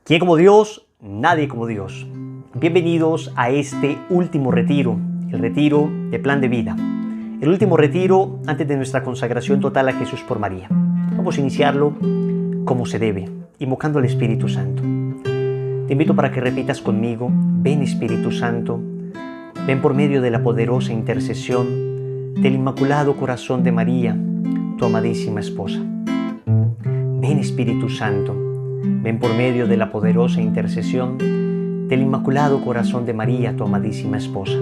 ¿Quién como Dios? Nadie como Dios. Bienvenidos a este último retiro, el retiro de Plan de Vida. El último retiro antes de nuestra consagración total a Jesús por María. Vamos a iniciarlo como se debe, invocando al Espíritu Santo. Te invito para que repitas conmigo: ven Espíritu Santo, ven por medio de la poderosa intercesión del Inmaculado Corazón de María, tu amadísima esposa. Ven Espíritu Santo, ven por medio de la poderosa intercesión del Inmaculado Corazón de María, tu amadísima esposa.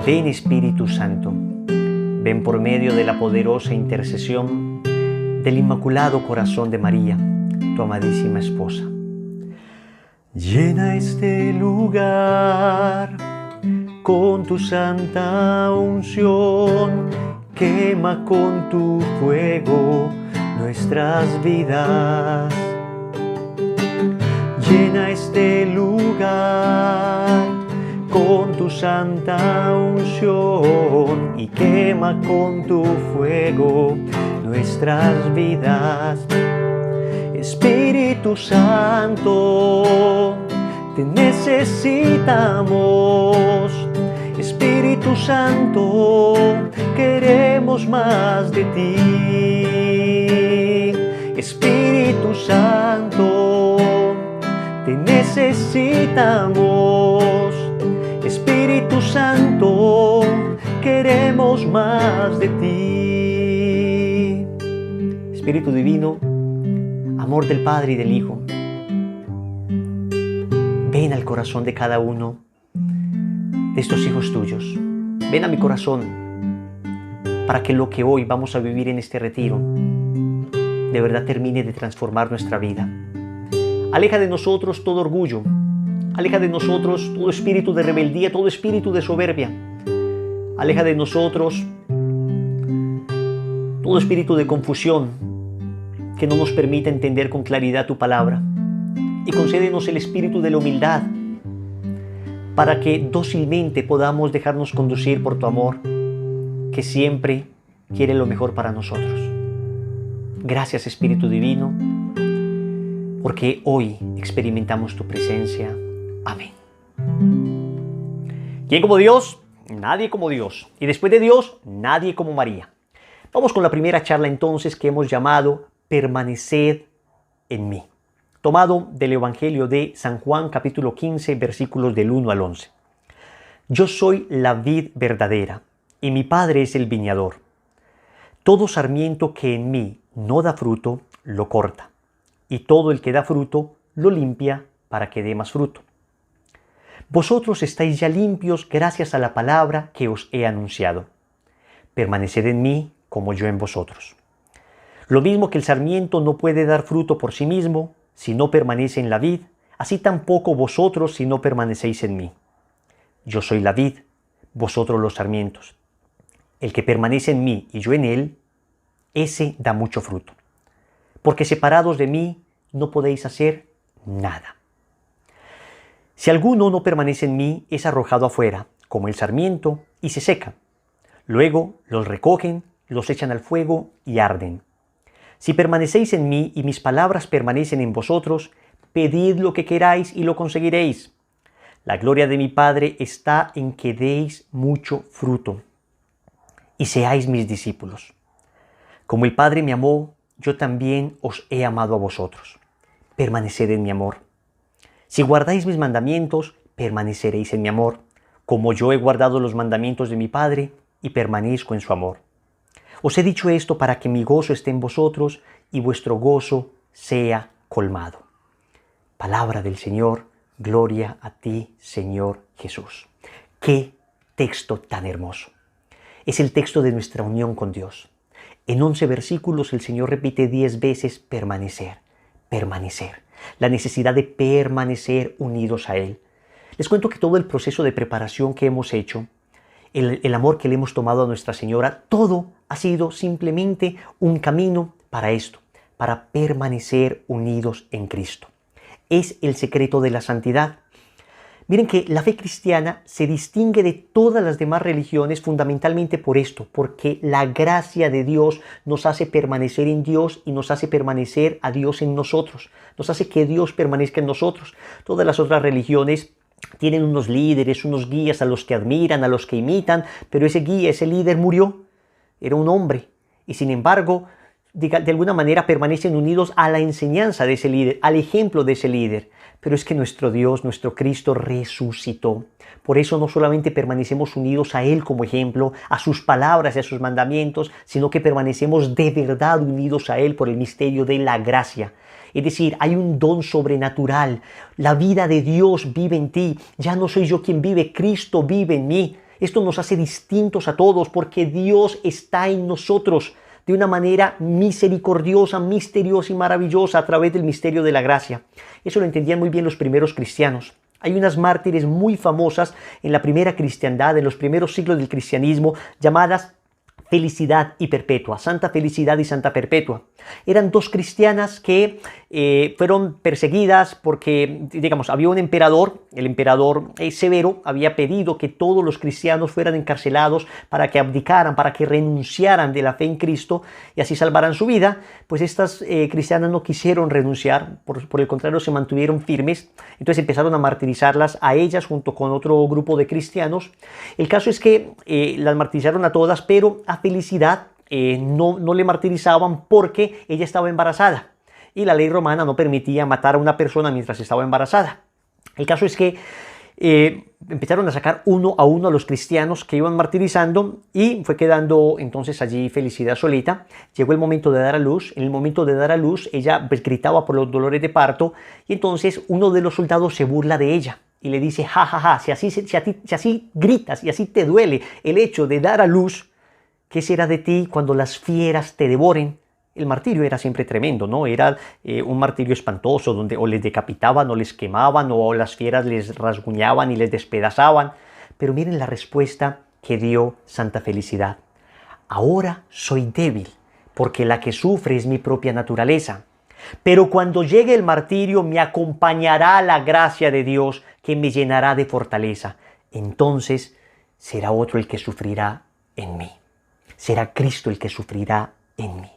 Ven Espíritu Santo, ven por medio de la poderosa intercesión del Inmaculado Corazón de María, tu amadísima esposa. Llena este lugar con tu santa unción, quema con tu fuego nuestras vidas. Llena este lugar con tu santa unción y quema con tu fuego nuestras vidas. Espíritu Santo, te necesitamos. Espíritu Santo, queremos más de ti. Espíritu Santo, te necesitamos. Espíritu Santo, queremos más de ti. Espíritu Divino, amor del Padre y del Hijo, ven al corazón de cada uno de estos hijos tuyos. Ven a mi corazón para que lo que hoy vamos a vivir en este retiro de verdad termine de transformar nuestra vida. Aleja de nosotros todo orgullo, aleja de nosotros todo espíritu de rebeldía, todo espíritu de soberbia. Aleja de nosotros todo espíritu de confusión que no nos permita entender con claridad tu palabra. Y concédenos el espíritu de la humildad para que dócilmente podamos dejarnos conducir por tu amor, que siempre quiere lo mejor para nosotros. Gracias, Espíritu Divino, porque hoy experimentamos tu presencia. Amén. ¿Quién como Dios? Nadie como Dios. Y después de Dios, nadie como María. Vamos con la primera charla entonces, que hemos llamado Permaneced en mí, tomado del Evangelio de San Juan, capítulo 15, versículos del 1 al 11. Yo soy la vid verdadera, y mi Padre es el viñador. Todo sarmiento que en mí no da fruto, lo corta, y todo el que da fruto, lo limpia para que dé más fruto. Vosotros estáis ya limpios gracias a la palabra que os he anunciado. Permaneced en mí como yo en vosotros. Lo mismo que el sarmiento no puede dar fruto por sí mismo si no permanece en la vid, así tampoco vosotros si no permanecéis en mí. Yo soy la vid, vosotros los sarmientos. El que permanece en mí y yo en él, ese da mucho fruto. Porque separados de mí no podéis hacer nada. Si alguno no permanece en mí, es arrojado afuera, como el sarmiento, y se seca. Luego los recogen, los echan al fuego y arden. Si permanecéis en mí y mis palabras permanecen en vosotros, pedid lo que queráis y lo conseguiréis. La gloria de mi Padre está en que deis mucho fruto y seáis mis discípulos. Como el Padre me amó, yo también os he amado a vosotros. Permaneced en mi amor. Si guardáis mis mandamientos, permaneceréis en mi amor, como yo he guardado los mandamientos de mi Padre y permanezco en su amor. Os he dicho esto para que mi gozo esté en vosotros y vuestro gozo sea colmado. Palabra del Señor, gloria a ti, Señor Jesús. ¡Qué texto tan hermoso! Es el texto de nuestra unión con Dios. En 11 versículos el Señor repite 10 veces permanecer, permanecer. La necesidad de permanecer unidos a Él. Les cuento que todo el proceso de preparación que hemos hecho, el amor que le hemos tomado a Nuestra Señora, todo ha sido simplemente un camino para esto, para permanecer unidos en Cristo. Es el secreto de la santidad. Miren que la fe cristiana se distingue de todas las demás religiones fundamentalmente por esto, porque la gracia de Dios nos hace permanecer en Dios y nos hace permanecer a Dios en nosotros, nos hace que Dios permanezca en nosotros. Todas las otras religiones tienen unos líderes, unos guías a los que admiran, a los que imitan, pero ese guía, ese líder murió, era un hombre, y sin embargo, de alguna manera permanecen unidos a la enseñanza de ese líder, al ejemplo de ese líder. Pero es que nuestro Dios, nuestro Cristo resucitó. Por eso no solamente permanecemos unidos a Él como ejemplo, a sus palabras y a sus mandamientos, sino que permanecemos de verdad unidos a Él por el misterio de la gracia. Es decir, hay un don sobrenatural. La vida de Dios vive en ti. Ya no soy yo quien vive, Cristo vive en mí. Esto nos hace distintos a todos porque Dios está en nosotros de una manera misericordiosa, misteriosa y maravillosa a través del misterio de la gracia. Eso lo entendían muy bien los primeros cristianos. Hay unas mártires muy famosas en la primera cristiandad, en los primeros siglos del cristianismo, llamadas Felicidad y Perpetua, Santa Felicidad y Santa Perpetua. Eran dos cristianas que fueron perseguidas porque, digamos, había un emperador, el emperador Severo había pedido que todos los cristianos fueran encarcelados para que abdicaran, para que renunciaran de la fe en Cristo y así salvaran su vida. Pues estas cristianas no quisieron renunciar, por el contrario se mantuvieron firmes, entonces empezaron a martirizarlas a ellas junto con otro grupo de cristianos. El caso es que las martirizaron a todas, pero a Felicidad no le martirizaban porque ella estaba embarazada y la ley romana no permitía matar a una persona mientras estaba embarazada. El caso es que empezaron a sacar uno a uno a los cristianos que iban martirizando y fue quedando entonces allí Felicidad solita. Llegó el momento de dar a luz. En el momento de dar a luz ella pues, gritaba por los dolores de parto y entonces uno de los soldados se burla de ella y le dice, ja, ja, ja, si así gritas y así te duele el hecho de dar a luz, ¿qué será de ti cuando las fieras te devoren? El martirio era siempre tremendo, ¿no? Era un martirio espantoso donde o les decapitaban o les quemaban o las fieras les rasguñaban y les despedazaban. Pero miren la respuesta que dio Santa Felicidad. Ahora soy débil porque la que sufre es mi propia naturaleza. Pero cuando llegue el martirio me acompañará la gracia de Dios que me llenará de fortaleza. Entonces será otro el que sufrirá en mí. Será Cristo el que sufrirá en mí.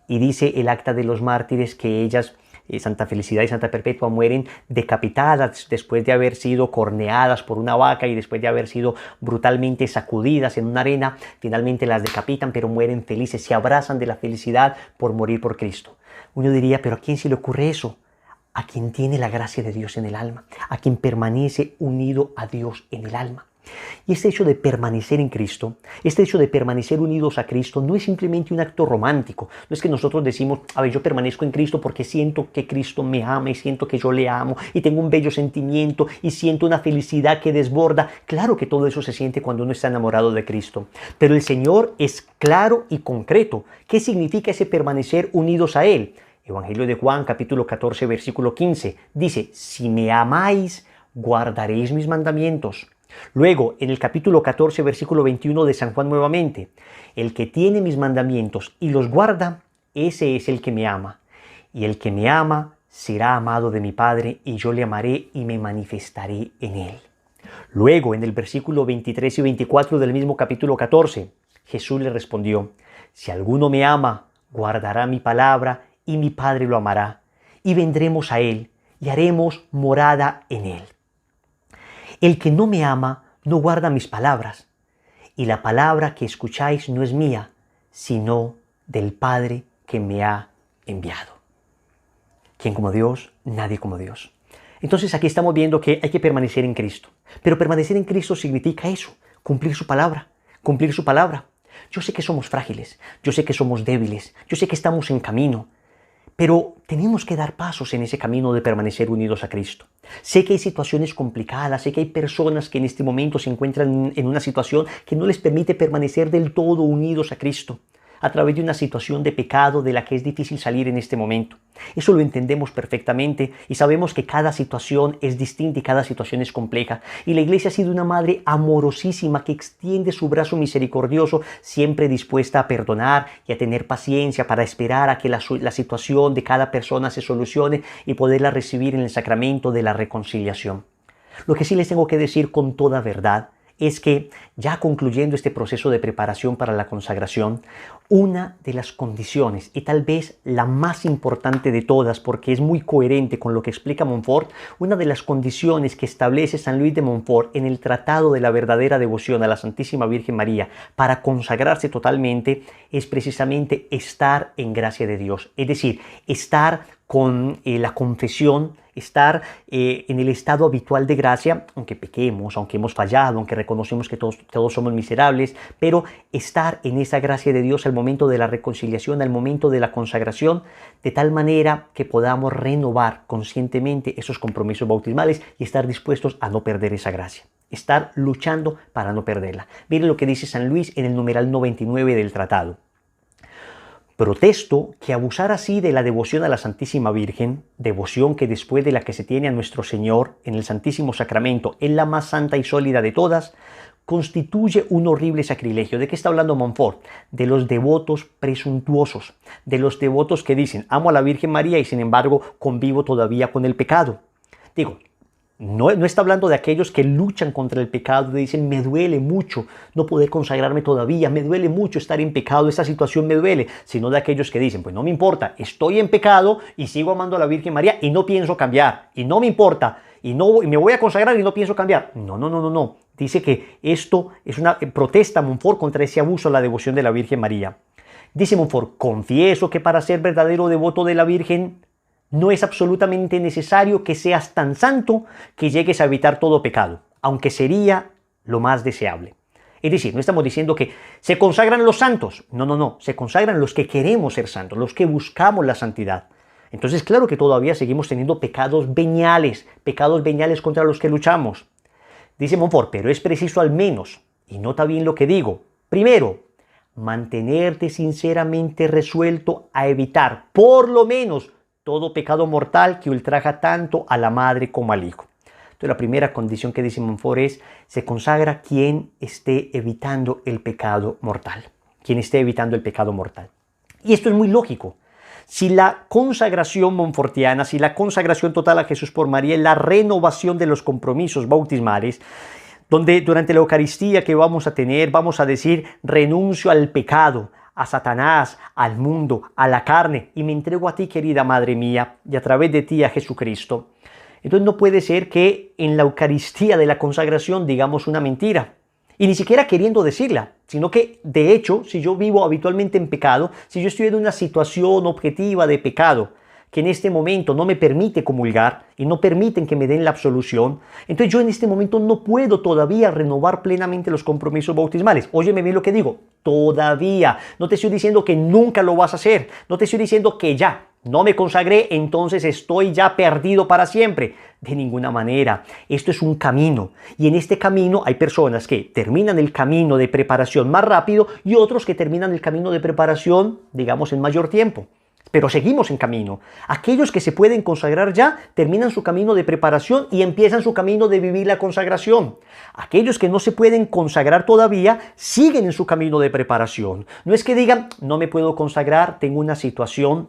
Y dice el acta de los mártires que ellas, Santa Felicidad y Santa Perpetua, mueren decapitadas después de haber sido corneadas por una vaca y después de haber sido brutalmente sacudidas en una arena. Finalmente las decapitan, pero mueren felices, se abrazan de la felicidad por morir por Cristo. Uno diría, ¿pero a quién se le ocurre eso? A quien tiene la gracia de Dios en el alma, a quien permanece unido a Dios en el alma. Y este hecho de permanecer en Cristo, este hecho de permanecer unidos a Cristo no es simplemente un acto romántico. No es que nosotros decimos, a ver, yo permanezco en Cristo porque siento que Cristo me ama y siento que yo le amo y tengo un bello sentimiento y siento una felicidad que desborda. Claro que todo eso se siente cuando uno está enamorado de Cristo. Pero el Señor es claro y concreto. ¿Qué significa ese permanecer unidos a Él? Evangelio de Juan, capítulo 14, versículo 15. Dice, si me amáis, guardaréis mis mandamientos. Luego, en el capítulo 14, versículo 21 de San Juan nuevamente, el que tiene mis mandamientos y los guarda, ese es el que me ama. Y el que me ama será amado de mi Padre, y yo le amaré y me manifestaré en él. Luego, en el versículo 23 y 24 del mismo capítulo 14, Jesús le respondió, si alguno me ama, guardará mi palabra, y mi Padre lo amará, y vendremos a él, y haremos morada en él. El que no me ama no guarda mis palabras, y la palabra que escucháis no es mía, sino del Padre que me ha enviado. ¿Quién como Dios? Nadie como Dios. Entonces aquí estamos viendo que hay que permanecer en Cristo. Pero permanecer en Cristo significa eso, cumplir su palabra, cumplir su palabra. Yo sé que somos frágiles, yo sé que somos débiles, yo sé que estamos en camino, pero tenemos que dar pasos en ese camino de permanecer unidos a Cristo. Sé que hay situaciones complicadas, sé que hay personas que en este momento se encuentran en una situación que no les permite permanecer del todo unidos a Cristo, a través de una situación de pecado de la que es difícil salir en este momento. Eso lo entendemos perfectamente y sabemos que cada situación es distinta y cada situación es compleja. Y la Iglesia ha sido una madre amorosísima que extiende su brazo misericordioso, siempre dispuesta a perdonar y a tener paciencia para esperar a que la situación de cada persona se solucione y poderla recibir en el sacramento de la reconciliación. Lo que sí les tengo que decir con toda verdad es que, ya concluyendo este proceso de preparación para la consagración, una de las condiciones, y tal vez la más importante de todas, porque es muy coherente con lo que explica Montfort, una de las condiciones que establece San Luis de Montfort en el Tratado de la verdadera devoción a la Santísima Virgen María para consagrarse totalmente, es precisamente estar en gracia de Dios, es decir, estar con la confesión, estar en el estado habitual de gracia, aunque pequemos, aunque hemos fallado, aunque reconocemos que todos somos miserables, pero estar en esa gracia de Dios al momento de la reconciliación, al momento de la consagración, de tal manera que podamos renovar conscientemente esos compromisos bautismales y estar dispuestos a no perder esa gracia, estar luchando para no perderla. Miren lo que dice San Luis en el numeral 99 del tratado. Protesto que abusar así de la devoción a la Santísima Virgen, devoción que después de la que se tiene a nuestro Señor en el Santísimo Sacramento es la más santa y sólida de todas, constituye un horrible sacrilegio. ¿De qué está hablando Montfort? De los devotos presuntuosos, de los devotos que dicen, amo a la Virgen María y sin embargo convivo todavía con el pecado. Digo, no está hablando de aquellos que luchan contra el pecado y dicen, me duele mucho no poder consagrarme todavía, me duele mucho estar en pecado, esta situación me duele, sino de aquellos que dicen, pues no me importa, estoy en pecado y sigo amando a la Virgen María y no pienso cambiar, y no me importa, y me voy a consagrar y no pienso cambiar. No. Dice que esto es una protesta Montfort contra ese abuso a la devoción de la Virgen María. Dice Montfort, confieso que para ser verdadero devoto de la Virgen, no es absolutamente necesario que seas tan santo que llegues a evitar todo pecado, aunque sería lo más deseable. Es decir, no estamos diciendo que se consagran los santos. No. Se consagran los que queremos ser santos, los que buscamos la santidad. Entonces, claro que todavía seguimos teniendo pecados veniales contra los que luchamos. Dice Montfort, pero es preciso al menos, y nota bien lo que digo, primero, mantenerte sinceramente resuelto a evitar, por lo menos, todo pecado mortal que ultraja tanto a la madre como al hijo. Entonces la primera condición que dice Montfort es, se consagra quien esté evitando el pecado mortal. Quien esté evitando el pecado mortal. Y esto es muy lógico. Si la consagración monfortiana, si la consagración total a Jesús por María es la renovación de los compromisos bautismales, donde durante la Eucaristía que vamos a tener, vamos a decir, renuncio al pecado, a Satanás, al mundo, a la carne, y me entrego a ti, querida Madre mía, y a través de ti a Jesucristo. Entonces no puede ser que en la Eucaristía de la consagración digamos una mentira, y ni siquiera queriendo decirla, sino que, de hecho, si yo vivo habitualmente en pecado, si yo estoy en una situación objetiva de pecado, que en este momento no me permite comulgar y no permiten que me den la absolución, entonces yo en este momento no puedo todavía renovar plenamente los compromisos bautismales. Óyeme bien lo que digo, todavía. No te estoy diciendo que nunca lo vas a hacer, no te estoy diciendo que ya no me consagré, entonces estoy ya perdido para siempre. De ninguna manera. Esto es un camino. Y en este camino hay personas que terminan el camino de preparación más rápido y otros que terminan el camino de preparación, digamos, en mayor tiempo. Pero seguimos en camino. Aquellos que se pueden consagrar ya terminan su camino de preparación y empiezan su camino de vivir la consagración. Aquellos que no se pueden consagrar todavía siguen en su camino de preparación. No es que digan, no me puedo consagrar, tengo una situación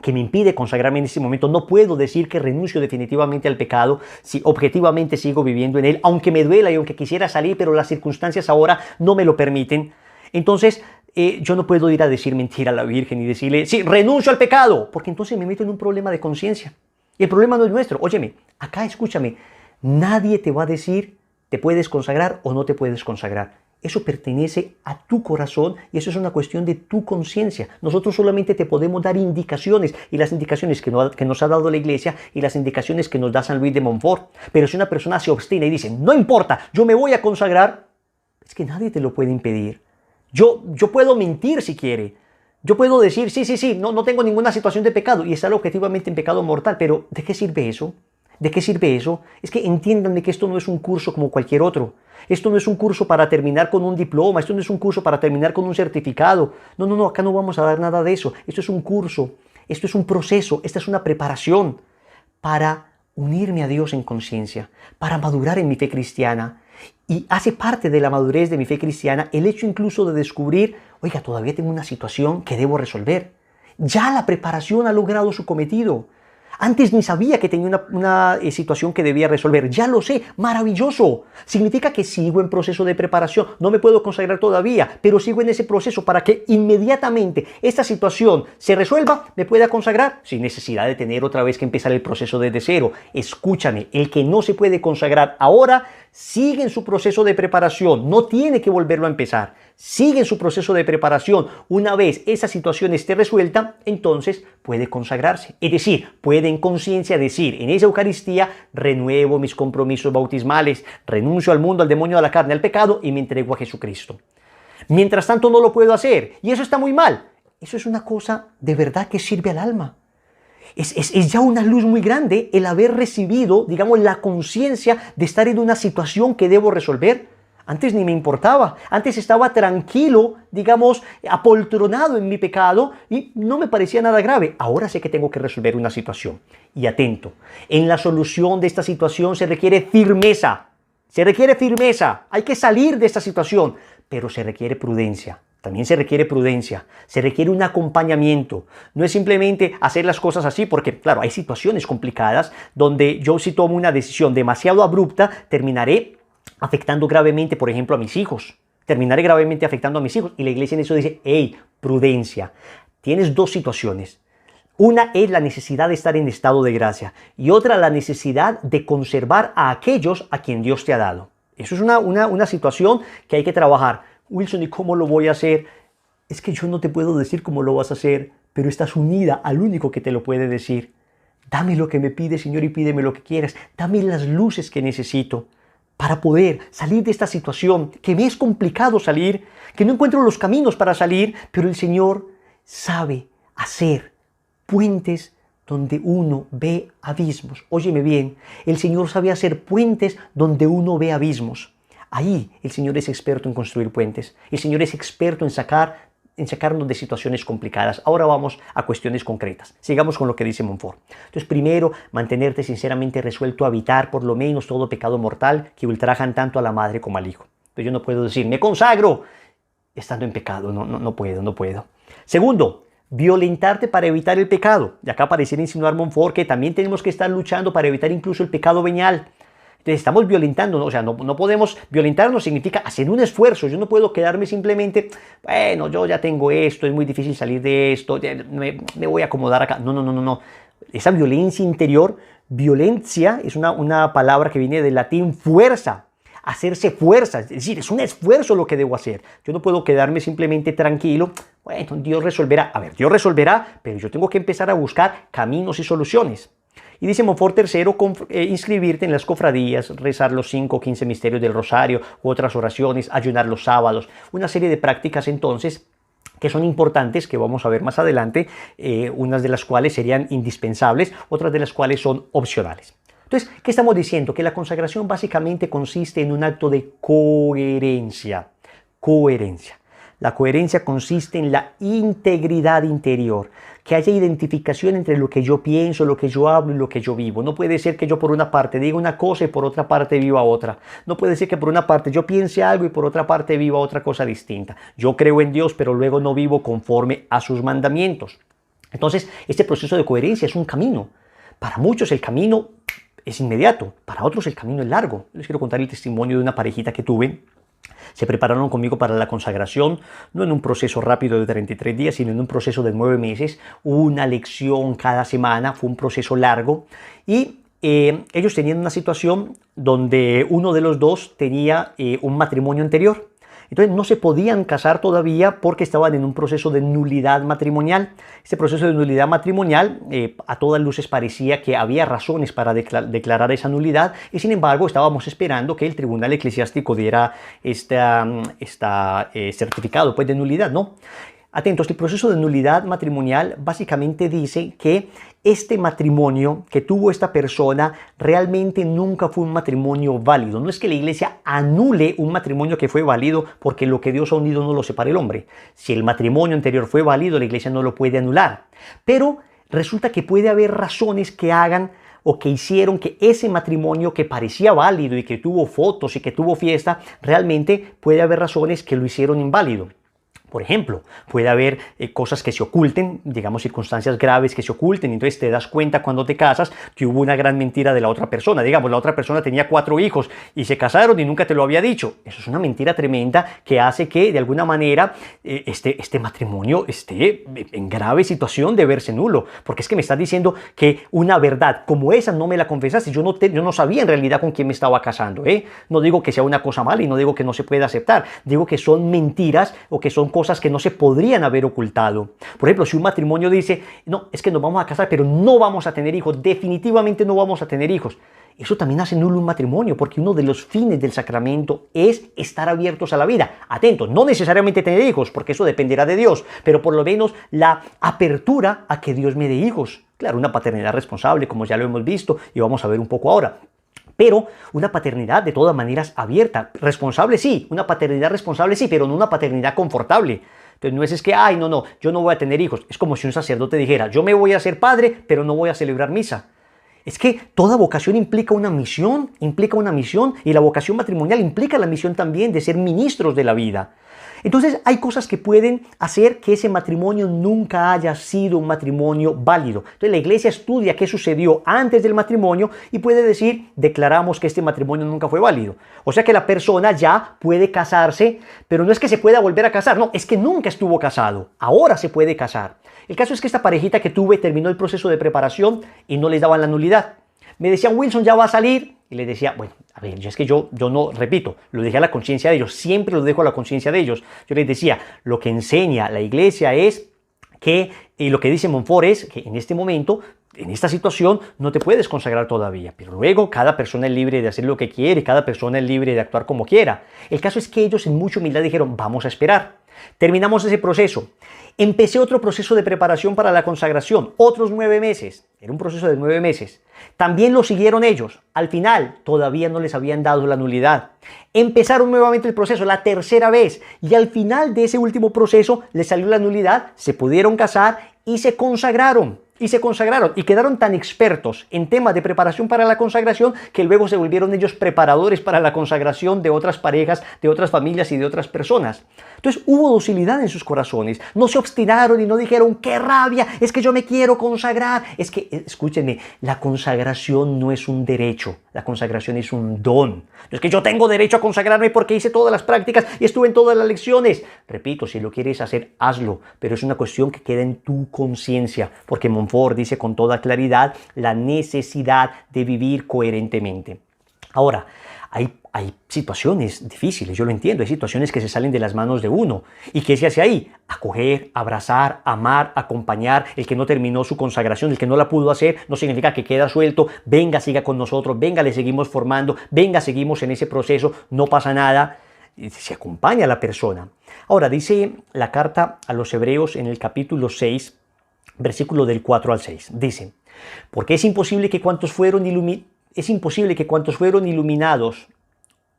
que me impide consagrarme en este momento, no puedo decir que renuncio definitivamente al pecado si objetivamente sigo viviendo en él, aunque me duela y aunque quisiera salir, pero las circunstancias ahora no me lo permiten. Entonces, yo no puedo ir a decir mentira a la Virgen y decirle, sí, renuncio al pecado, porque entonces me meto en un problema de conciencia. Y el problema no es nuestro. Óyeme, acá escúchame, nadie te va a decir, te puedes consagrar o no te puedes consagrar. Eso pertenece a tu corazón y eso es una cuestión de tu conciencia. Nosotros solamente te podemos dar indicaciones y las indicaciones que nos ha dado la Iglesia y las indicaciones que nos da San Luis de Montfort. Pero si una persona se obstina y dice, no importa, yo me voy a consagrar, es que nadie te lo puede impedir. Yo puedo mentir si quiere. Yo puedo decir, sí, no tengo ninguna situación de pecado y estar objetivamente en pecado mortal, pero ¿de qué sirve eso? ¿De qué sirve eso? Es que entiéndanme que esto no es un curso como cualquier otro. Esto no es un curso para terminar con un diploma, esto no es un curso para terminar con un certificado. No, acá no vamos a dar nada de eso. Esto es un curso, esto es un proceso, esta es una preparación para unirme a Dios en conciencia, para madurar en mi fe cristiana. Y hace parte de la madurez de mi fe cristiana el hecho incluso de descubrir, oiga, todavía tengo una situación que debo resolver. Ya la preparación ha logrado su cometido. Antes ni sabía que tenía una situación que debía resolver. Ya lo sé, maravilloso. Significa que sigo en proceso de preparación. No me puedo consagrar todavía, pero sigo en ese proceso para que inmediatamente esta situación se resuelva, me pueda consagrar sin necesidad de tener otra vez que empezar el proceso desde cero. Escúchame, el que no se puede consagrar ahora, sigue en su proceso de preparación. No tiene que volverlo a empezar. Sigue en su proceso de preparación. Una vez esa situación esté resuelta, entonces puede consagrarse. Es decir, puede en conciencia decir, en esa Eucaristía renuevo mis compromisos bautismales, renuncio al mundo, al demonio, a la carne, al pecado y me entrego a Jesucristo. Mientras tanto no lo puedo hacer y eso está muy mal. Eso es una cosa de verdad que sirve al alma. Es ya una luz muy grande el haber recibido, digamos, la conciencia de estar en una situación que debo resolver. Antes ni me importaba, antes estaba tranquilo, digamos, apoltronado en mi pecado y no me parecía nada grave. Ahora sé que tengo que resolver una situación. Y atento, en la solución de esta situación se requiere firmeza. Se requiere firmeza, hay que salir de esta situación, pero se requiere prudencia. También se requiere prudencia, se requiere un acompañamiento. No es simplemente hacer las cosas así porque, claro, hay situaciones complicadas donde yo si tomo una decisión demasiado abrupta, terminaré afectando gravemente, por ejemplo, a mis hijos. Terminaré gravemente afectando a mis hijos. Y la iglesia en eso dice, hey, prudencia. Tienes dos situaciones. Una es la necesidad de estar en estado de gracia y otra la necesidad de conservar a aquellos a quien Dios te ha dado. Eso es una situación que hay que trabajar. Wilson, ¿y cómo lo voy a hacer? Es que yo no te puedo decir cómo lo vas a hacer, pero estás unida al único que te lo puede decir. Dame lo que me pides, Señor, y pídeme lo que quieras. Dame las luces que necesito para poder salir de esta situación, que me es complicado salir, que no encuentro los caminos para salir, pero el Señor sabe hacer puentes donde uno ve abismos. Óyeme bien, el Señor sabe hacer puentes donde uno ve abismos. Ahí el Señor es experto en construir puentes. El Señor es experto en sacarnos de situaciones complicadas. Ahora vamos a cuestiones concretas. Sigamos con lo que dice Montfort. Entonces, primero, mantenerte sinceramente resuelto a evitar por lo menos todo pecado mortal que ultrajan tanto a la madre como al hijo. Entonces, yo no puedo decir, me consagro estando en pecado. No puedo. Segundo, violentarte para evitar el pecado. Y acá pareciera insinuar Montfort que también tenemos que estar luchando para evitar incluso el pecado venial. Entonces estamos violentando, ¿no? O sea, no podemos, violentarnos significa hacer un esfuerzo. Yo no puedo quedarme simplemente, bueno, yo ya tengo esto, es muy difícil salir de esto, me voy a acomodar acá. No. Esa violencia interior, violencia es una palabra que viene del latín fuerza, hacerse fuerza, es decir, es un esfuerzo lo que debo hacer. Yo no puedo quedarme simplemente tranquilo, bueno, Dios resolverá. A ver, Dios resolverá, pero yo tengo que empezar a buscar caminos y soluciones. Y dice Montfort tercero, inscribirte en las cofradías, rezar los 5 o 15 misterios del rosario u otras oraciones, ayunar los sábados, una serie de prácticas entonces que son importantes, que vamos a ver más adelante, unas de las cuales serían indispensables, otras de las cuales son opcionales. Entonces, ¿qué estamos diciendo? Que la consagración básicamente consiste en un acto de coherencia. Coherencia. La coherencia consiste en la integridad interior, que haya identificación entre lo que yo pienso, lo que yo hablo y lo que yo vivo. No puede ser que yo por una parte diga una cosa y por otra parte viva otra. No puede ser que por una parte yo piense algo y por otra parte viva otra cosa distinta. Yo creo en Dios, pero luego no vivo conforme a sus mandamientos. Entonces, este proceso de coherencia es un camino. Para muchos el camino es inmediato, para otros el camino es largo. Les quiero contar el testimonio de una parejita que tuve. Se prepararon conmigo para la consagración, no en un proceso rápido de 33 días, sino en un proceso de 9 meses. Una lección cada semana, fue un proceso largo. Y ellos tenían una situación donde uno de los dos tenía un matrimonio anterior. Entonces no se podían casar todavía porque estaban en un proceso de nulidad matrimonial. Este proceso de nulidad matrimonial a todas luces parecía que había razones para declarar esa nulidad y sin embargo estábamos esperando que el tribunal eclesiástico diera este certificado pues, de nulidad, ¿no? Atentos, el proceso de nulidad matrimonial básicamente dice que este matrimonio que tuvo esta persona realmente nunca fue un matrimonio válido. No es que la iglesia anule un matrimonio que fue válido porque lo que Dios ha unido no lo separa el hombre. Si el matrimonio anterior fue válido, la iglesia no lo puede anular. Pero resulta que puede haber razones que hagan o que hicieron que ese matrimonio que parecía válido y que tuvo fotos y que tuvo fiesta, realmente puede haber razones que lo hicieron inválido. Por ejemplo, puede haber cosas que se oculten, digamos circunstancias graves que se oculten, entonces te das cuenta cuando te casas que hubo una gran mentira de la otra persona. Digamos, la otra persona tenía 4 hijos y se casaron y nunca te lo había dicho. Eso es una mentira tremenda que hace que de alguna manera este matrimonio esté en grave situación de verse nulo. Porque es que me estás diciendo que una verdad como esa no me la confesaste. Yo no sabía en realidad con quién me estaba casando. No digo que sea una cosa mala y no digo que no se pueda aceptar. Digo que son mentiras o que son cosas que no se podrían haber ocultado. Por ejemplo, si un matrimonio dice, no, es que nos vamos a casar, pero no vamos a tener hijos, definitivamente no vamos a tener hijos. Eso también hace nulo un matrimonio, porque uno de los fines del sacramento es estar abiertos a la vida. Atentos, no necesariamente tener hijos, porque eso dependerá de Dios, pero por lo menos la apertura a que Dios me dé hijos. Claro, una paternidad responsable, como ya lo hemos visto, y vamos a ver un poco ahora. Pero una paternidad de todas maneras abierta, responsable sí, una paternidad responsable sí, pero no una paternidad confortable. Entonces no es que, ay, no, yo no voy a tener hijos. Es como si un sacerdote dijera, yo me voy a hacer padre, pero no voy a celebrar misa. Es que toda vocación implica una misión, y la vocación matrimonial implica la misión también de ser ministros de la vida. Entonces hay cosas que pueden hacer que ese matrimonio nunca haya sido un matrimonio válido. Entonces la iglesia estudia qué sucedió antes del matrimonio y puede decir, declaramos que este matrimonio nunca fue válido. O sea que la persona ya puede casarse, pero no es que se pueda volver a casar, no, es que nunca estuvo casado, ahora se puede casar. El caso es que esta parejita que tuve terminó el proceso de preparación y no les daban la nulidad. Me decían, Wilson, ya va a salir. Y les decía, bueno, a ver, es que yo no, repito, lo dejé a la conciencia de ellos, siempre lo dejo a la conciencia de ellos. Yo les decía, lo que enseña la iglesia es que, y lo que dice Montfort es que en este momento, en esta situación, no te puedes consagrar todavía, pero luego cada persona es libre de hacer lo que quiere, cada persona es libre de actuar como quiera. El caso es que ellos en mucha humildad dijeron, vamos a esperar. Terminamos ese proceso. Empecé otro proceso de preparación para la consagración, otros 9 meses. Era un proceso de 9 meses. También lo siguieron ellos. Al final, todavía no les habían dado la nulidad. Empezaron nuevamente el proceso, la tercera vez. Y al final de ese último proceso, les salió la nulidad, se pudieron casar y se consagraron. Y quedaron tan expertos en temas de preparación para la consagración que luego se volvieron ellos preparadores para la consagración de otras parejas, de otras familias y de otras personas. Entonces hubo docilidad en sus corazones, no se obstinaron y no dijeron, ¡qué rabia! Es que yo me quiero consagrar. Es que, escúchenme, la consagración no es un derecho, la consagración es un don. No es que yo tengo derecho a consagrarme porque hice todas las prácticas y estuve en todas las lecciones. Repito, si lo quieres hacer, hazlo, pero es una cuestión que queda en tu conciencia, porque Montfort dice con toda claridad la necesidad de vivir coherentemente. Ahora, hay situaciones difíciles, yo lo entiendo, hay situaciones que se salen de las manos de uno. ¿Y qué se hace ahí? Acoger, abrazar, amar, acompañar. El que no terminó su consagración, el que no la pudo hacer, no significa que queda suelto. Venga, siga con nosotros, venga, le seguimos formando, venga, seguimos en ese proceso, no pasa nada. Se acompaña a la persona. Ahora, dice la carta a los Hebreos en el capítulo 6, versículo del 4 al 6. Dice, porque es imposible que cuantos fueron iluminados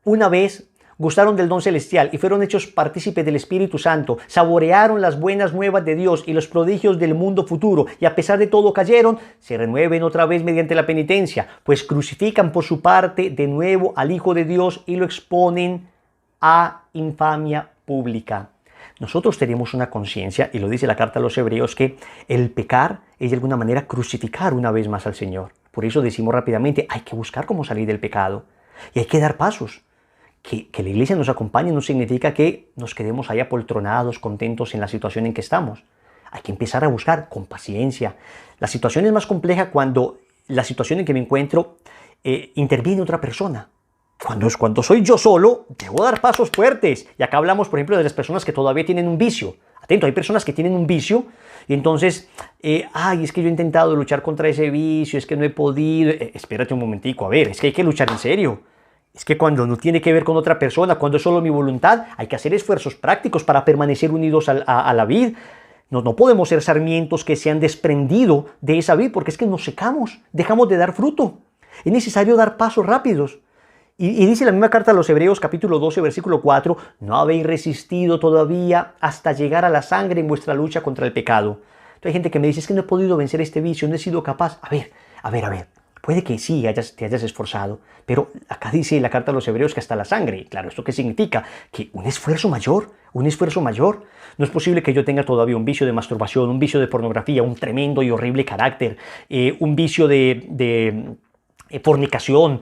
una vez gustaron del don celestial y fueron hechos partícipes del Espíritu Santo, saborearon las buenas nuevas de Dios y los prodigios del mundo futuro, y a pesar de todo cayeron, se renueven otra vez mediante la penitencia, pues crucifican por su parte de nuevo al Hijo de Dios y lo exponen a infamia pública. Nosotros tenemos una conciencia, y lo dice la carta a los Hebreos, que el pecar es de alguna manera crucificar una vez más al Señor. Por eso decimos rápidamente, hay que buscar cómo salir del pecado y hay que dar pasos. Que la iglesia nos acompañe no significa que nos quedemos ahí apoltronados, contentos en la situación en que estamos. Hay que empezar a buscar con paciencia. La situación es más compleja cuando la situación en que me encuentro interviene otra persona. Cuando soy yo solo, debo dar pasos fuertes. Y acá hablamos, por ejemplo, de las personas que todavía tienen un vicio. Atento, hay personas que tienen un vicio y entonces, es que yo he intentado luchar contra ese vicio, es que no he podido. Espérate un momentico, a ver, es que hay que luchar en serio. Es que cuando no tiene que ver con otra persona, cuando es solo mi voluntad, hay que hacer esfuerzos prácticos para permanecer unidos a la vid. No podemos ser sarmientos que se han desprendido de esa vid, porque es que nos secamos, dejamos de dar fruto. Es necesario dar pasos rápidos. Y dice la misma carta a los Hebreos, capítulo 12, versículo 4, no habéis resistido todavía hasta llegar a la sangre en vuestra lucha contra el pecado. Entonces hay gente que me dice, es que no he podido vencer este vicio, no he sido capaz. A ver. Puede que sí te hayas esforzado, pero acá dice la carta a los hebreos que hasta la sangre. Claro, ¿esto qué significa? Que un esfuerzo mayor, un esfuerzo mayor. No es posible que yo tenga todavía un vicio de masturbación, un vicio de pornografía, un tremendo y horrible carácter, un vicio de fornicación,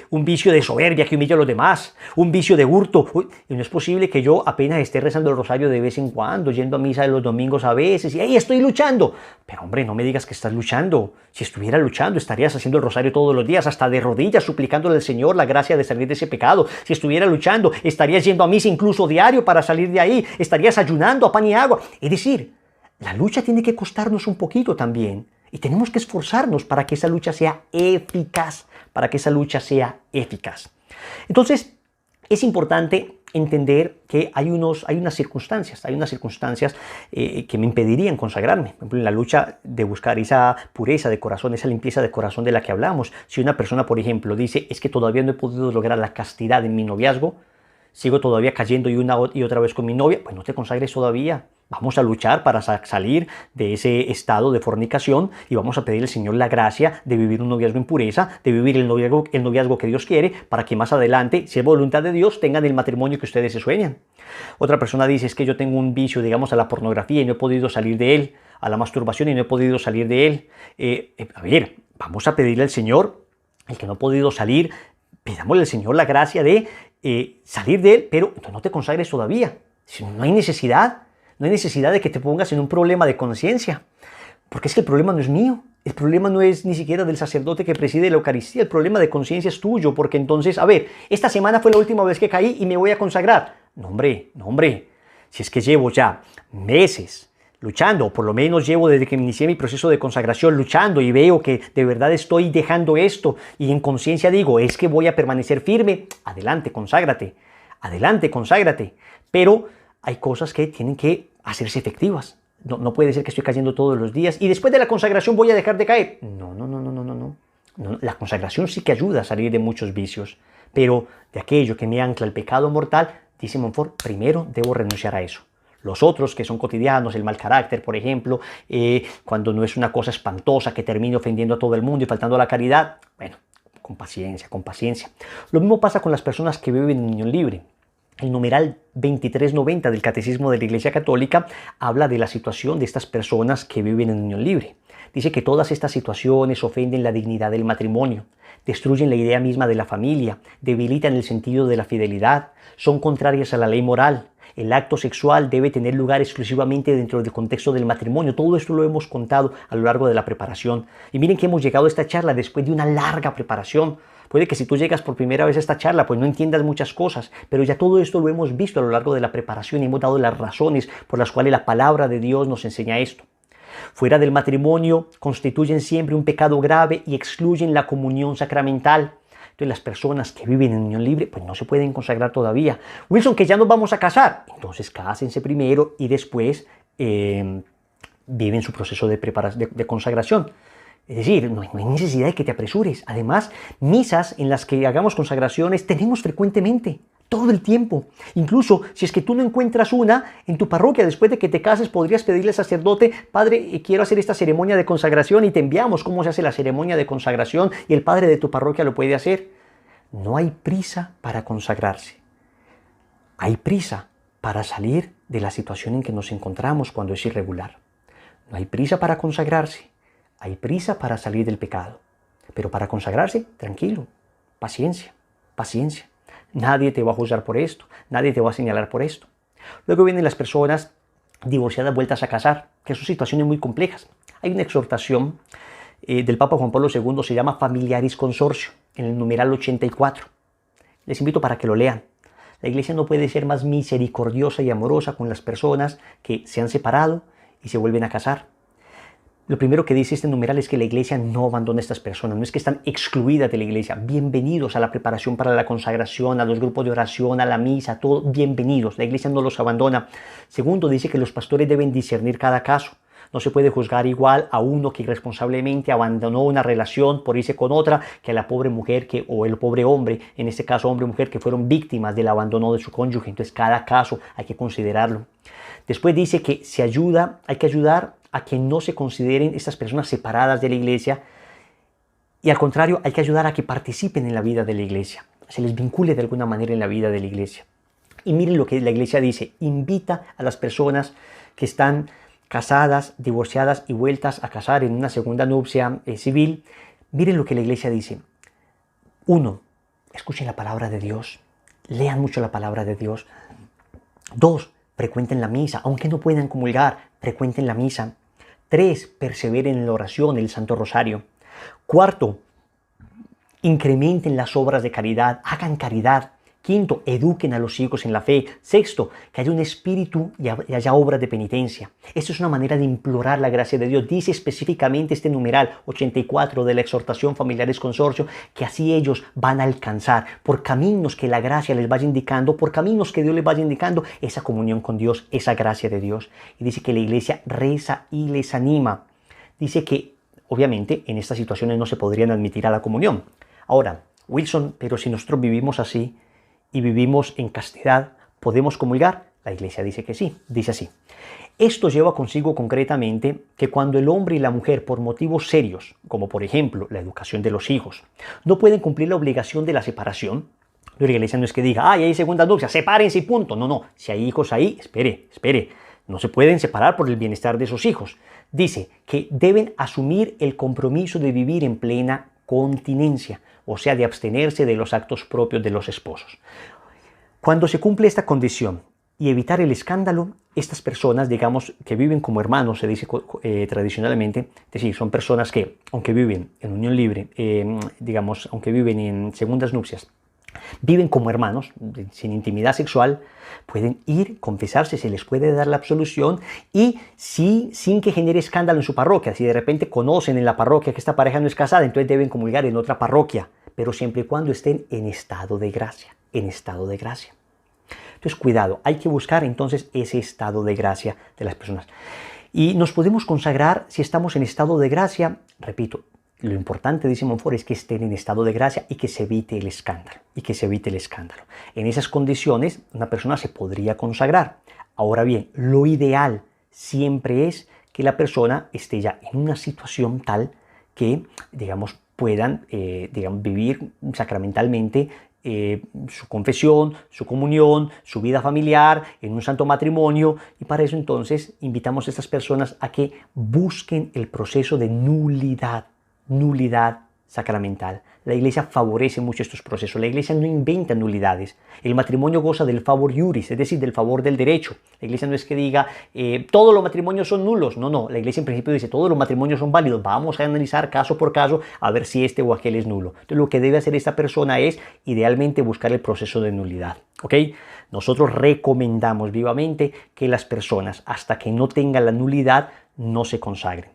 un vicio de soberbia que humilla a los demás, un vicio de hurto. Uy, y no es posible que yo apenas esté rezando el rosario de vez en cuando, yendo a misa de los domingos a veces, y ahí estoy luchando. Pero hombre, no me digas que estás luchando. Si estuviera luchando, estarías haciendo el rosario todos los días, hasta de rodillas, suplicándole al Señor la gracia de salir de ese pecado. Si estuviera luchando, estarías yendo a misa incluso diario para salir de ahí, estarías ayunando a pan y agua. Es decir, la lucha tiene que costarnos un poquito también. Y tenemos que esforzarnos para que esa lucha sea eficaz, para que esa lucha sea eficaz. Entonces, es importante entender que hay unas circunstancias que me impedirían consagrarme. Por ejemplo, en la lucha de buscar esa pureza de corazón, esa limpieza de corazón de la que hablamos. Si una persona, por ejemplo, dice, es que todavía no he podido lograr la castidad en mi noviazgo, sigo todavía cayendo una y otra vez con mi novia, pues no te consagres todavía. Vamos a luchar para salir de ese estado de fornicación y vamos a pedir al Señor la gracia de vivir un noviazgo en pureza, de vivir el noviazgo que Dios quiere, para que más adelante, si es voluntad de Dios, tengan el matrimonio que ustedes se sueñan. Otra persona dice, es que yo tengo un vicio, digamos, a la pornografía y no he podido salir de él, a la masturbación y no he podido salir de él. A ver, vamos a pedirle al Señor, el que no ha podido salir, pidámosle al Señor la gracia de salir de él, pero no te consagres todavía. No hay necesidad. No hay necesidad de que te pongas en un problema de conciencia, porque es que el problema no es mío, el problema no es ni siquiera del sacerdote que preside la Eucaristía, el problema de conciencia es tuyo, porque entonces, a ver, esta semana fue la última vez que caí y me voy a consagrar. No hombre, si es que llevo ya meses luchando, por lo menos llevo desde que inicié mi proceso de consagración luchando y veo que de verdad estoy dejando esto y en conciencia digo, es que voy a permanecer firme, adelante, conságrate, pero hay cosas que tienen que hacerse efectivas. No puede ser que estoy cayendo todos los días y después de la consagración voy a dejar de caer. No. La consagración sí que ayuda a salir de muchos vicios, pero de aquello que me ancla el pecado mortal, dice Montfort, primero debo renunciar a eso. Los otros que son cotidianos, el mal carácter, por ejemplo, cuando no es una cosa espantosa que termine ofendiendo a todo el mundo y faltando a la caridad, bueno, con paciencia. Lo mismo pasa con las personas que viven en unión libre. El numeral 2390 del Catecismo de la Iglesia Católica habla de la situación de estas personas que viven en unión libre. Dice que todas estas situaciones ofenden la dignidad del matrimonio, destruyen la idea misma de la familia, debilitan el sentido de la fidelidad, son contrarias a la ley moral. El acto sexual debe tener lugar exclusivamente dentro del contexto del matrimonio. Todo esto lo hemos contado a lo largo de la preparación. Y miren que hemos llegado a esta charla después de una larga preparación. Puede que si tú llegas por primera vez a esta charla, pues no entiendas muchas cosas, pero ya todo esto lo hemos visto a lo largo de la preparación y hemos dado las razones por las cuales la palabra de Dios nos enseña esto. Fuera del matrimonio constituyen siempre un pecado grave y excluyen la comunión sacramental. Entonces las personas que viven en unión libre pues no se pueden consagrar todavía. Wilson, que ya nos vamos a casar. Entonces cásense primero y después viven su proceso de consagración. Es decir, no hay necesidad de que te apresures. Además, misas en las que hagamos consagraciones tenemos frecuentemente, todo el tiempo. Incluso si es que tú no encuentras una en tu parroquia, después de que te cases, podrías pedirle al sacerdote, padre, quiero hacer esta ceremonia de consagración y te enviamos cómo se hace la ceremonia de consagración y el padre de tu parroquia lo puede hacer. No hay prisa para consagrarse. Hay prisa para salir de la situación en que nos encontramos cuando es irregular. No hay prisa para consagrarse. Hay prisa para salir del pecado, pero para consagrarse, tranquilo, paciencia. Nadie te va a juzgar por esto, nadie te va a señalar por esto. Luego vienen las personas divorciadas vueltas a casar, que son situaciones muy complejas. Hay una exhortación del Papa Juan Pablo II, se llama Familiaris Consortio, en el numeral 84. Les invito para que lo lean. La Iglesia no puede ser más misericordiosa y amorosa con las personas que se han separado y se vuelven a casar. Lo primero que dice este numeral es que la Iglesia no abandona a estas personas, no es que están excluidas de la Iglesia. Bienvenidos a la preparación para la consagración, a los grupos de oración, a la misa, a todo, bienvenidos. La Iglesia no los abandona. Segundo, dice que los pastores deben discernir cada caso. No se puede juzgar igual a uno que irresponsablemente abandonó una relación por irse con otra que a la pobre mujer o el pobre hombre, en este caso hombre o mujer, que fueron víctimas del abandono de su cónyuge. Entonces cada caso hay que considerarlo. Después dice que hay que ayudar a que no se consideren estas personas separadas de la Iglesia Y al contrario, hay que ayudar a que participen en la vida de la iglesia, se les vincule de alguna manera en la vida de la iglesia. Y miren lo que la iglesia dice: invita a las personas que están casadas, divorciadas y vueltas a casar en una segunda nupcia civil. Miren lo que la iglesia dice. 1. Escuchen la palabra de Dios. Lean mucho la palabra de Dios. 2. Frecuenten la misa. Aunque no puedan comulgar, frecuenten la misa. 3. Perseveren en la oración, el Santo Rosario. 4. Incrementen las obras de caridad. Hagan caridad. 5. Eduquen a los hijos en la fe. 6. Que haya un espíritu y haya obras de penitencia. Esto es una manera de implorar la gracia de Dios. Dice específicamente este numeral 84 de la exhortación Familiares Consorcio, que así ellos van a alcanzar, por caminos que la gracia les vaya indicando, por caminos que Dios les vaya indicando, esa comunión con Dios, esa gracia de Dios. Y dice que la iglesia reza y les anima. Dice que, obviamente, en estas situaciones no se podrían admitir a la comunión. Ahora, Wilson, pero si nosotros vivimos así, y vivimos en castidad, ¿podemos comulgar? La iglesia dice que sí, dice así. Esto lleva consigo concretamente que cuando el hombre y la mujer, por motivos serios, como por ejemplo la educación de los hijos, no pueden cumplir la obligación de la separación, la iglesia no es que diga, ay, hay segunda nupcia, sepárense y punto. No, si hay hijos ahí, espere, no se pueden separar por el bienestar de sus hijos. Dice que deben asumir el compromiso de vivir en plena continencia, o sea, de abstenerse de los actos propios de los esposos. Cuando se cumple esta condición y evitar el escándalo, estas personas, digamos, que viven como hermanos, se dice tradicionalmente, es decir, son personas que, aunque viven en unión libre, digamos, aunque viven en segundas nupcias, viven como hermanos, sin intimidad sexual, pueden ir, confesarse, se les puede dar la absolución y sí, sin que genere escándalo en su parroquia. Si de repente conocen en la parroquia que esta pareja no es casada, entonces deben comulgar en otra parroquia, pero siempre y cuando estén en estado de gracia, Entonces, cuidado, hay que buscar entonces ese estado de gracia de las personas. Y nos podemos consagrar si estamos en estado de gracia, repito, lo importante, dice Montfort, es que estén en estado de gracia y que se evite el escándalo. En esas condiciones, una persona se podría consagrar. Ahora bien, lo ideal siempre es que la persona esté ya en una situación tal que, digamos, puedan vivir sacramentalmente su confesión, su comunión, su vida familiar, en un santo matrimonio, y para eso entonces invitamos a estas personas a que busquen el proceso de nulidad sacramental. La iglesia favorece mucho estos procesos. La iglesia no inventa nulidades. El matrimonio goza del favor iuris, es decir, del favor del derecho. La iglesia no es que diga todos los matrimonios son nulos. No. La iglesia en principio dice todos los matrimonios son válidos. Vamos a analizar caso por caso a ver si este o aquel es nulo. Entonces lo que debe hacer esta persona es idealmente buscar el proceso de nulidad. ¿Ok? Nosotros recomendamos vivamente que las personas, hasta que no tengan la nulidad, no se consagren.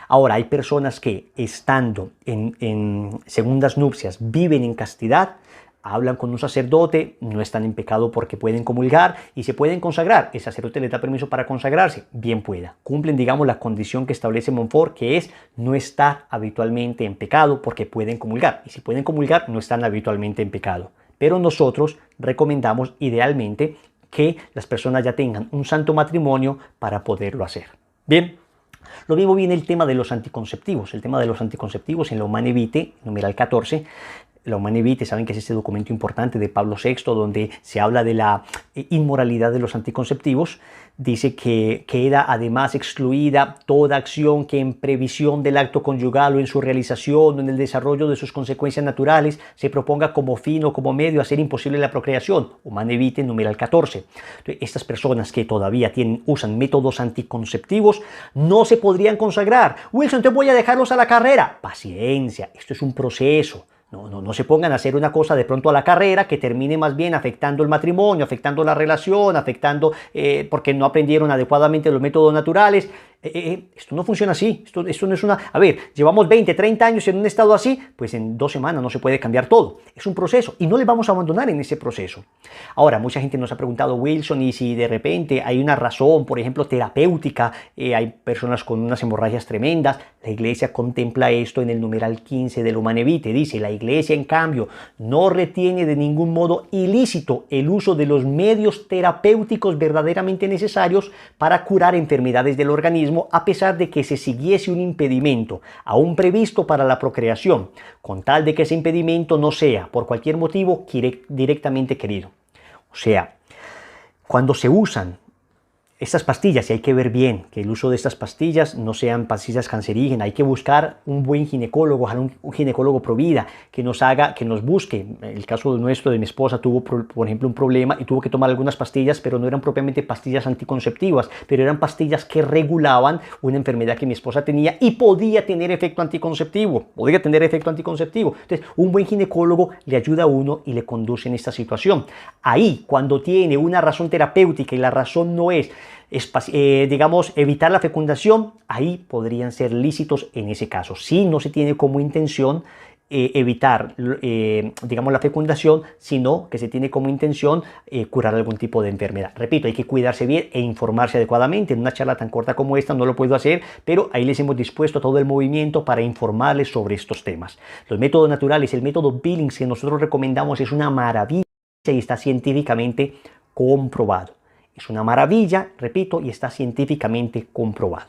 Ahora, hay personas que estando en segundas nupcias viven en castidad, hablan con un sacerdote, no están en pecado porque pueden comulgar y se pueden consagrar. El sacerdote les da permiso para consagrarse, bien pueda. Cumplen, digamos, la condición que establece Montfort, que es no estar habitualmente en pecado porque pueden comulgar. Y si pueden comulgar, no están habitualmente en pecado. Pero nosotros recomendamos idealmente que las personas ya tengan un santo matrimonio para poderlo hacer. Bien. Lo mismo viene el tema de los anticonceptivos. El tema de los anticonceptivos en la Humanae Vitae, numeral 14. La Humanae Vitae, saben que es este documento importante de Pablo VI, donde se habla de la inmoralidad de los anticonceptivos. Dice que queda además excluida toda acción que en previsión del acto conyugal o en su realización o en el desarrollo de sus consecuencias naturales se proponga como fin o como medio a hacer imposible la procreación. Humanae Vitae, numeral 14. Entonces, estas personas que todavía usan métodos anticonceptivos no se podrían consagrar. Wilson, te voy a dejarlos a la carrera. Paciencia, esto es un proceso. No se pongan a hacer una cosa de pronto a la carrera que termine más bien afectando el matrimonio, afectando la relación, porque no aprendieron adecuadamente los métodos naturales. Esto no funciona así. Esto no es una... A ver, llevamos 20, 30 años en un estado así, pues en 2 semanas no se puede cambiar todo. Es un proceso y no les vamos a abandonar en ese proceso. Ahora, mucha gente nos ha preguntado, Wilson, y si de repente hay una razón, por ejemplo, terapéutica, hay personas con unas hemorragias tremendas. La iglesia contempla esto en el numeral 15 del Humanae Vitae. Dice, la iglesia, en cambio, no retiene de ningún modo ilícito el uso de los medios terapéuticos verdaderamente necesarios para curar enfermedades del organismo mismo a pesar de que se siguiese un impedimento aún previsto para la procreación, con tal de que ese impedimento no sea, por cualquier motivo, directamente querido. O sea, cuando se usan estas pastillas, y hay que ver bien que el uso de estas pastillas no sean pastillas cancerígenas, hay que buscar un buen ginecólogo, ojalá un ginecólogo pro vida, que nos haga, que nos busque. El caso nuestro, de mi esposa, tuvo, por ejemplo, un problema y tuvo que tomar algunas pastillas, pero no eran propiamente pastillas anticonceptivas, pero eran pastillas que regulaban una enfermedad que mi esposa tenía y podía tener efecto anticonceptivo, Entonces, un buen ginecólogo le ayuda a uno y le conduce en esta situación. Ahí, cuando tiene una razón terapéutica y la razón no es digamos, evitar la fecundación, ahí podrían ser lícitos en ese caso. Si no se tiene como intención evitar, digamos, la fecundación, sino que se tiene como intención curar algún tipo de enfermedad. Repito, hay que cuidarse bien e informarse adecuadamente. En una charla tan corta como esta no lo puedo hacer, pero ahí les hemos dispuesto todo el movimiento para informarles sobre estos temas. Los métodos naturales, el método Billings que nosotros recomendamos es una maravilla y está científicamente comprobado. Es una maravilla, repito, y está científicamente comprobado.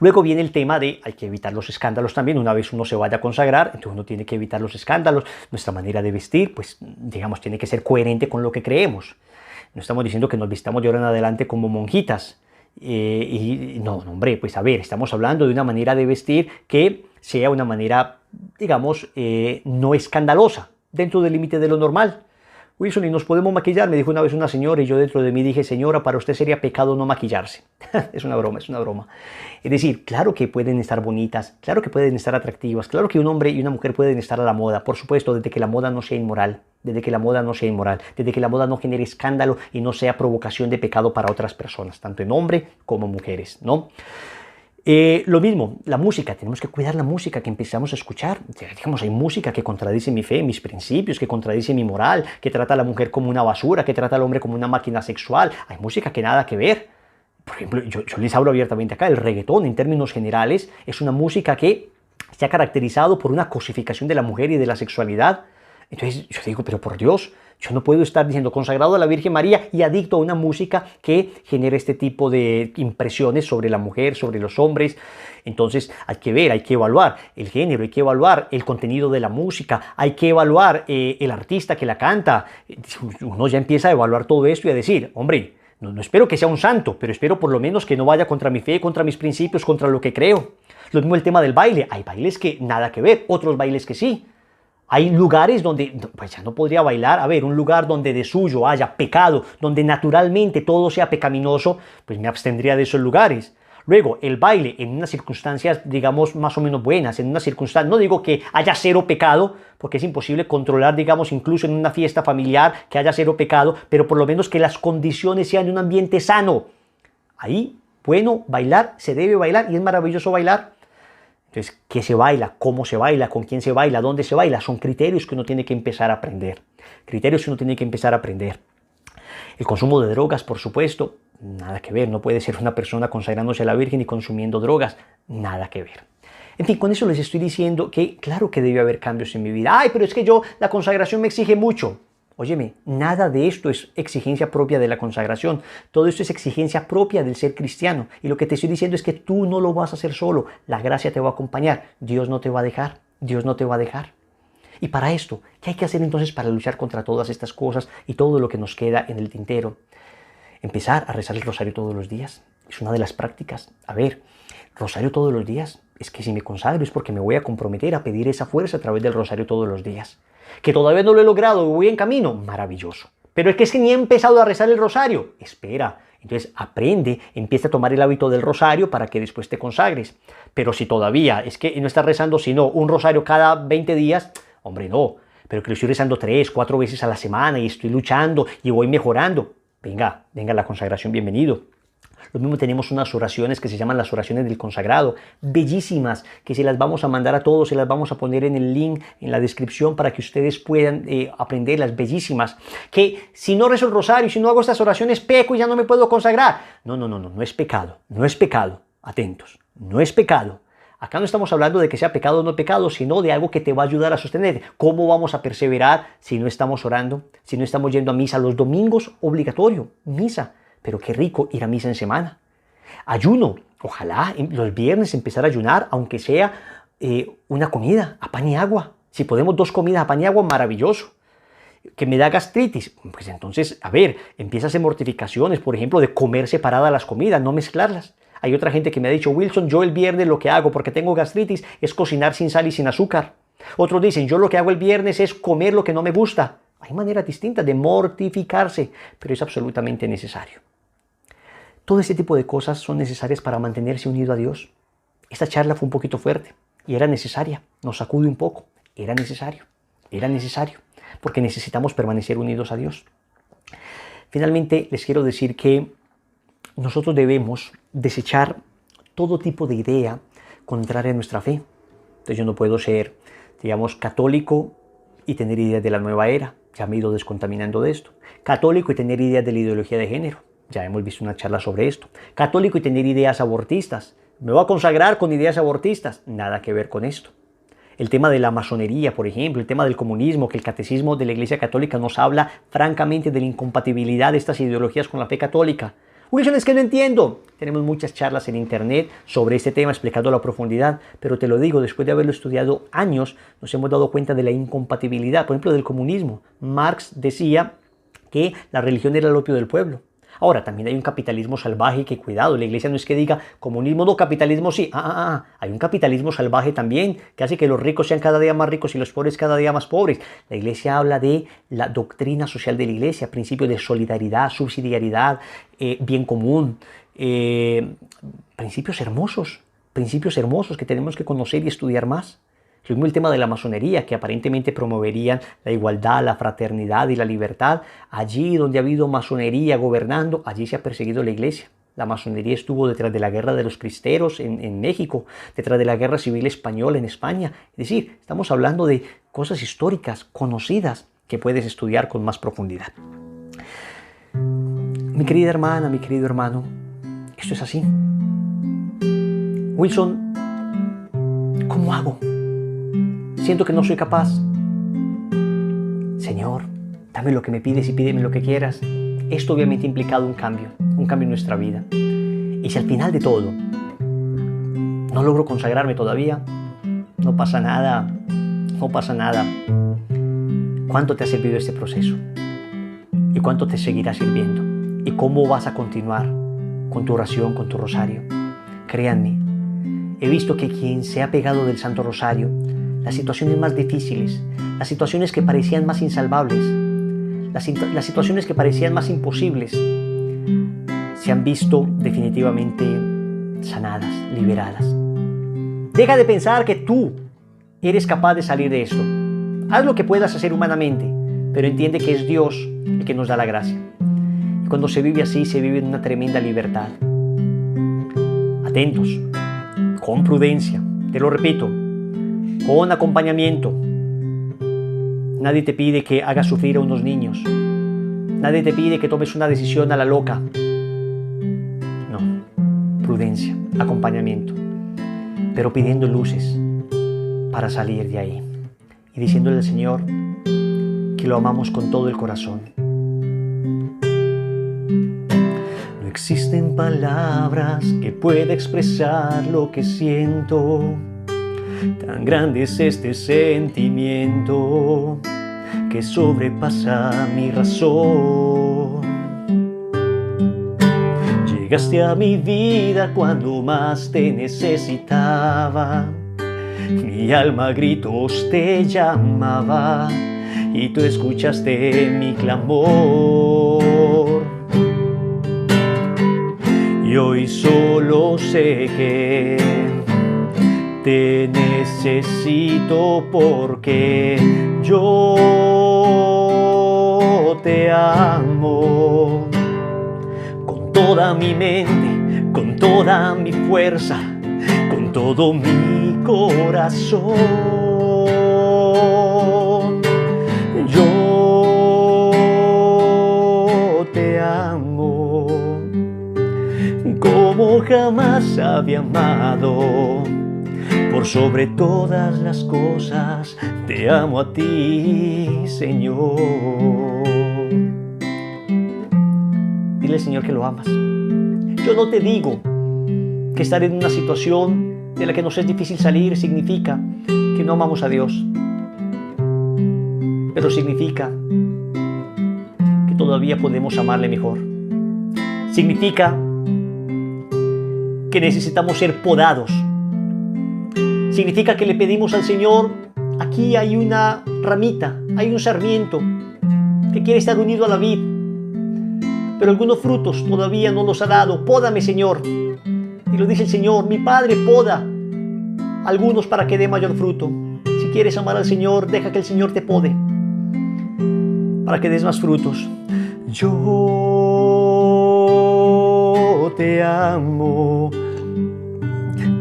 Luego viene el tema de hay que evitar los escándalos también. Una vez uno se vaya a consagrar, entonces uno tiene que evitar los escándalos. Nuestra manera de vestir, pues digamos, tiene que ser coherente con lo que creemos. No estamos diciendo que nos vistamos de ahora en adelante como monjitas. No, hombre, pues a ver, estamos hablando de una manera de vestir que sea una manera, digamos, no escandalosa, dentro del límite de lo normal. Wilson, ¿y nos podemos maquillar? Me dijo una vez una señora y yo dentro de mí dije, señora, para usted sería pecado no maquillarse. Es una broma, es una broma. Es decir, claro que pueden estar bonitas, claro que pueden estar atractivas, claro que un hombre y una mujer pueden estar a la moda, por supuesto, desde que la moda no sea inmoral, desde que la moda no genere escándalo y no sea provocación de pecado para otras personas, tanto en hombres como mujeres, ¿no? Lo mismo, la música, tenemos que cuidar la música que empezamos a escuchar. Digamos, hay música que contradice mi fe, mis principios, que contradice mi moral, que trata a la mujer como una basura, que trata al hombre como una máquina sexual. Hay música que nada que ver. Por ejemplo, yo les hablo abiertamente acá, el reggaetón en términos generales es una música que se ha caracterizado por una cosificación de la mujer y de la sexualidad. Entonces yo digo, pero por Dios, yo no puedo estar diciendo consagrado a la Virgen María y adicto a una música que genere este tipo de impresiones sobre la mujer, sobre los hombres. Entonces hay que ver, hay que evaluar el género, hay que evaluar el contenido de la música, hay que evaluar el artista que la canta. Uno ya empieza a evaluar todo esto y a decir, hombre, no espero que sea un santo, pero espero por lo menos que no vaya contra mi fe, contra mis principios, contra lo que creo. Lo mismo el tema del baile. Hay bailes que nada que ver, otros bailes que sí. Hay lugares donde pues ya no podría bailar. A ver, un lugar donde de suyo haya pecado, donde naturalmente todo sea pecaminoso, pues me abstendría de esos lugares. Luego, el baile en unas circunstancias, digamos, más o menos buenas, en unas circunstancias, no digo que haya cero pecado, porque es imposible controlar, digamos, incluso en una fiesta familiar que haya cero pecado, pero por lo menos que las condiciones sean de un ambiente sano. Ahí, bueno, bailar, se debe bailar y es maravilloso bailar. Entonces, ¿qué se baila? ¿Cómo se baila? ¿Con quién se baila? ¿Dónde se baila? Son criterios que uno tiene que empezar a aprender. El consumo de drogas, por supuesto, nada que ver. No puede ser una persona consagrándose a la Virgen y consumiendo drogas. Nada que ver. En fin, con eso les estoy diciendo que claro que debe haber cambios en mi vida. Ay, pero es que la consagración me exige mucho. Óyeme, nada de esto es exigencia propia de la consagración. Todo esto es exigencia propia del ser cristiano. Y lo que te estoy diciendo es que tú no lo vas a hacer solo. La gracia te va a acompañar. Dios no te va a dejar. Dios no te va a dejar. Y para esto, ¿qué hay que hacer entonces para luchar contra todas estas cosas y todo lo que nos queda en el tintero? Empezar a rezar el rosario todos los días. Es una de las prácticas. A ver, rosario todos los días. Es que si me consagro es porque me voy a comprometer a pedir esa fuerza a través del rosario todos los días. Que todavía no lo he logrado, voy en camino, maravilloso. Pero es que ni he empezado a rezar el rosario. Espera, entonces aprende, empieza a tomar el hábito del rosario para que después te consagres. Pero si todavía es que no estás rezando sino un rosario cada 20 días, hombre, no. Pero que lo estoy rezando 3, 4 veces a la semana y estoy luchando y voy mejorando. Venga la consagración, bienvenido. Lo mismo tenemos unas oraciones que se llaman las oraciones del consagrado, bellísimas, que se las vamos a mandar a todos, se las vamos a poner en el link, en la descripción, para que ustedes puedan aprenderlas, bellísimas. Que si no rezo el rosario, si no hago estas oraciones, peco y ya no me puedo consagrar. No es pecado, no es pecado. Atentos, no es pecado. Acá no estamos hablando de que sea pecado o no pecado, sino de algo que te va a ayudar a sostener. ¿Cómo vamos a perseverar si no estamos orando, si no estamos yendo a misa los domingos? Obligatorio, misa. Pero qué rico ir a misa en semana. Ayuno. Ojalá los viernes empezar a ayunar, aunque sea una comida a pan y agua. Si podemos 2 comidas a pan y agua, maravilloso. Que me da gastritis, pues entonces, a ver, empieza a hacer mortificaciones, por ejemplo, de comer separadas las comidas, no mezclarlas. Hay otra gente que me ha dicho, Wilson, yo el viernes lo que hago porque tengo gastritis es cocinar sin sal y sin azúcar. Otros dicen, yo lo que hago el viernes es comer lo que no me gusta. Hay maneras distintas de mortificarse, pero es absolutamente necesario. Todo este tipo de cosas son necesarias para mantenerse unido a Dios. Esta charla fue un poquito fuerte y era necesaria, nos sacude un poco, era necesario, porque necesitamos permanecer unidos a Dios. Finalmente, les quiero decir que nosotros debemos desechar todo tipo de idea contraria a nuestra fe. Entonces yo no puedo ser, digamos, católico y tener ideas de la nueva era. Ya me he ido descontaminando de esto. Católico y tener ideas de la ideología de género. Ya hemos visto una charla sobre esto. Católico y tener ideas abortistas. Me voy a consagrar con ideas abortistas. Nada que ver con esto. El tema de la masonería, por ejemplo, el tema del comunismo, que el catecismo de la Iglesia Católica nos habla francamente de la incompatibilidad de estas ideologías con la fe católica. Wilson, es que no entiendo. Tenemos muchas charlas en internet sobre este tema explicando a la profundidad, pero te lo digo, después de haberlo estudiado años, nos hemos dado cuenta de la incompatibilidad, por ejemplo, del comunismo. Marx decía que la religión era el opio del pueblo. Ahora, también hay un capitalismo salvaje que, cuidado, la iglesia no es que diga comunismo no, capitalismo sí. Hay un capitalismo salvaje también que hace que los ricos sean cada día más ricos y los pobres cada día más pobres. La iglesia habla de la doctrina social de la iglesia, principios de solidaridad, subsidiariedad, bien común, principios hermosos que tenemos que conocer y estudiar más. Lo mismo el tema de la masonería, que aparentemente promoverían la igualdad, la fraternidad y la libertad. Allí donde ha habido masonería gobernando, allí se ha perseguido la iglesia. La masonería estuvo detrás de la guerra de los cristeros en México, detrás de la guerra civil española en España. Es decir, estamos hablando de cosas históricas, conocidas, que puedes estudiar con más profundidad. Mi querida hermana, mi querido hermano, esto es así. Wilson, ¿cómo hago? Siento que no soy capaz. Señor, dame lo que me pides y pídeme lo que quieras. Esto obviamente ha implicado un cambio en nuestra vida. Y si al final de todo no logro consagrarme todavía, no pasa nada. ¿Cuánto te ha servido este proceso? ¿Y cuánto te seguirá sirviendo? ¿Y cómo vas a continuar con tu oración, con tu rosario? Créanme, he visto que quien se ha pegado del Santo Rosario, las situaciones más difíciles, las situaciones que parecían más insalvables, las situaciones que parecían más imposibles, se han visto definitivamente sanadas, liberadas. Deja de pensar que tú eres capaz de salir de esto. Haz lo que puedas hacer humanamente, pero entiende que es Dios el que nos da la gracia. Y cuando se vive así, se vive en una tremenda libertad. Atentos, con prudencia, te lo repito, con acompañamiento. Nadie te pide que hagas sufrir a unos niños. Nadie te pide que tomes una decisión a la loca. No, prudencia, acompañamiento, pero pidiendo luces para salir de ahí y diciéndole al Señor que lo amamos con todo el corazón. No existen palabras que pueda expresar lo que siento. Tan grande es este sentimiento que sobrepasa mi razón. Llegaste a mi vida cuando más te necesitaba. Mi alma a gritos te llamaba y tú escuchaste mi clamor. Y hoy solo sé que te necesito porque yo te amo. Con toda mi mente, con toda mi fuerza, con todo mi corazón. Yo te amo como jamás había amado. Por sobre todas las cosas, te amo a ti, Señor. Dile al Señor que lo amas. Yo no te digo que Porque estar en una situación de la que nos es difícil salir significa que no amamos a Dios. Pero significa que todavía podemos amarle mejor. Significa que necesitamos ser podados. Significa que le pedimos al Señor, aquí hay una ramita, hay un sarmiento que quiere estar unido a la vid, pero algunos frutos todavía no los ha dado. Pódame, Señor. Y lo dice el Señor, mi Padre poda algunos para que dé mayor fruto. Si quieres amar al Señor, deja que el Señor te pode para que des más frutos. Yo te amo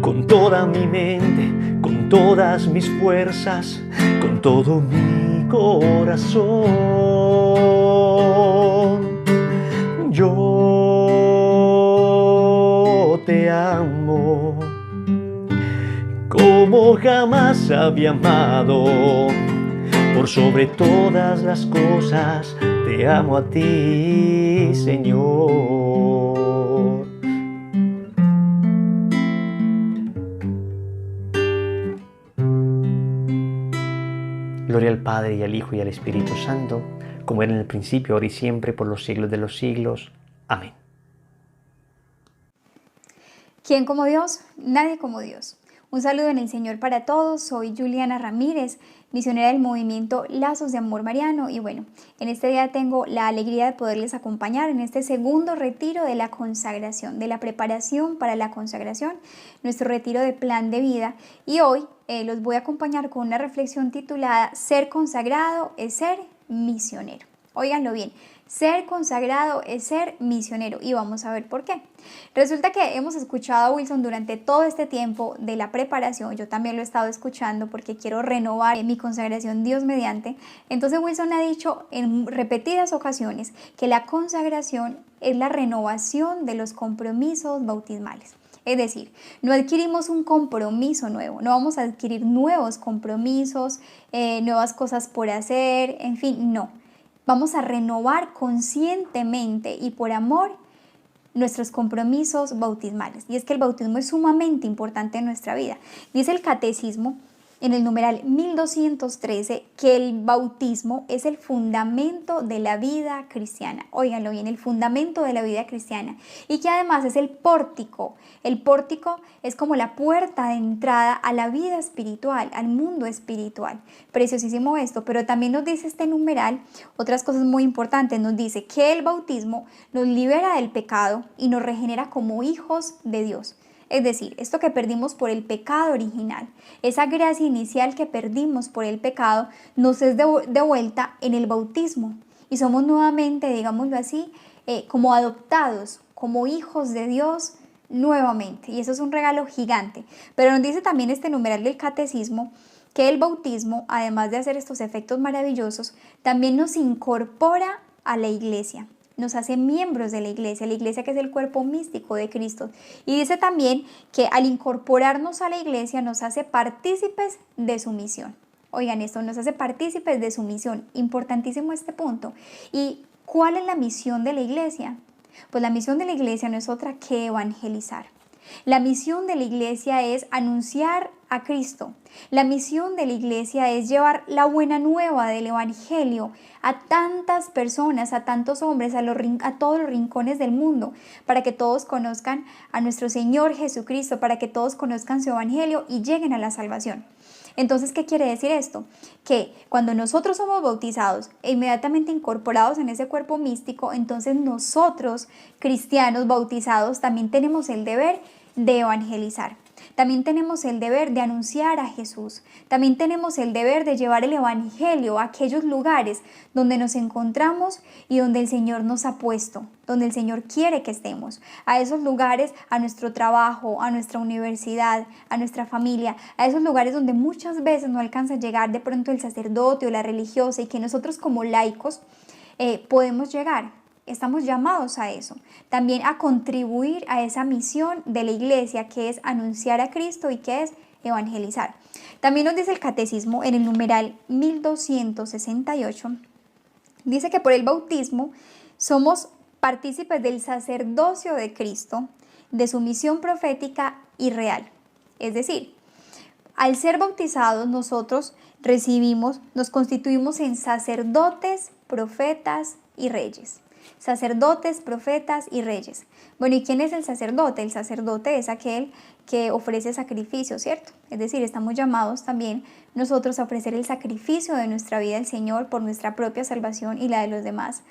con toda mi mente, con todas mis fuerzas, con todo mi corazón. Yo te amo como jamás había amado. Por sobre todas las cosas te amo a ti, Señor. Gloria al Padre, y al Hijo, y al Espíritu Santo, como era en el principio, ahora y siempre, por los siglos de los siglos. Amén. ¿Quién como Dios? Nadie como Dios. Un saludo en el Señor para todos. Soy Juliana Ramírez, misionera del movimiento Lazos de Amor Mariano. Y bueno, en este día tengo la alegría de poderles acompañar en este segundo retiro de la consagración, de la preparación para la consagración, nuestro retiro de plan de vida. Y hoy los voy a acompañar con una reflexión titulada Ser consagrado es ser misionero. Óiganlo bien. Ser consagrado es ser misionero, y vamos a ver por qué. Resulta que hemos escuchado a Wilson durante todo este tiempo de la preparación. Yo también lo he estado escuchando porque quiero renovar mi consagración Dios mediante. Entonces Wilson ha dicho en repetidas ocasiones que la consagración es la renovación de los compromisos bautismales. Es decir, no adquirimos un compromiso nuevo, no vamos a adquirir nuevos compromisos, nuevas cosas por hacer, en fin, no. Vamos a renovar conscientemente y por amor nuestros compromisos bautismales. Y es que el bautismo es sumamente importante en nuestra vida. Dice el Catecismo en el numeral 1213 que el bautismo es el fundamento de la vida cristiana. Óiganlo bien, el fundamento de la vida cristiana. Y que además es el pórtico. El pórtico es como la puerta de entrada a la vida espiritual, al mundo espiritual. Preciosísimo esto, pero también nos dice este numeral otras cosas muy importantes. Nos dice que el bautismo nos libera del pecado y nos regenera como hijos de Dios. Es decir, esto que perdimos por el pecado original, esa gracia inicial que perdimos por el pecado, nos es devuelta en el bautismo. Y somos nuevamente, digámoslo así, como adoptados, como hijos de Dios nuevamente. Y eso es un regalo gigante. Pero nos dice también este numeral del Catecismo que el bautismo, además de hacer estos efectos maravillosos, también nos incorpora a la iglesia. Nos hace miembros de la iglesia que es el cuerpo místico de Cristo. Y dice también que al incorporarnos a la iglesia nos hace partícipes de su misión. Oigan esto, nos hace partícipes de su misión. Importantísimo este punto. ¿Y cuál es la misión de la iglesia? Pues la misión de la iglesia no es otra que evangelizar. La misión de la iglesia es anunciar a Cristo. La misión de la iglesia es llevar la buena nueva del evangelio a tantas personas, a tantos hombres, a todos los rincones del mundo, para que todos conozcan a nuestro Señor Jesucristo, para que todos conozcan su evangelio y lleguen a la salvación. Entonces, ¿qué quiere decir esto? Que cuando nosotros somos bautizados e inmediatamente incorporados en ese cuerpo místico, entonces nosotros, cristianos bautizados, también tenemos el deber de evangelizar. También tenemos el deber de anunciar a Jesús. También tenemos el deber de llevar el evangelio a aquellos lugares donde nos encontramos y donde el Señor nos ha puesto, donde el Señor quiere que estemos. A esos lugares, a nuestro trabajo, a nuestra universidad, a nuestra familia, a esos lugares donde muchas veces no alcanza a llegar de pronto el sacerdote o la religiosa y que nosotros como laicos podemos llegar. Estamos llamados a eso, también a contribuir a esa misión de la iglesia que es anunciar a Cristo y que es evangelizar. También nos dice el Catecismo en el numeral 1268, dice que por el bautismo somos partícipes del sacerdocio de Cristo de su misión profética y real. Es decir, al ser bautizados nosotros nos constituimos en sacerdotes, profetas y reyes. Sacerdotes, profetas y reyes. Bueno, ¿y quién es el sacerdote? El sacerdote es aquel que ofrece sacrificio, ¿cierto? Es decir, estamos llamados también nosotros a ofrecer el sacrificio de nuestra vida al Señor por nuestra propia salvación y la de los demás.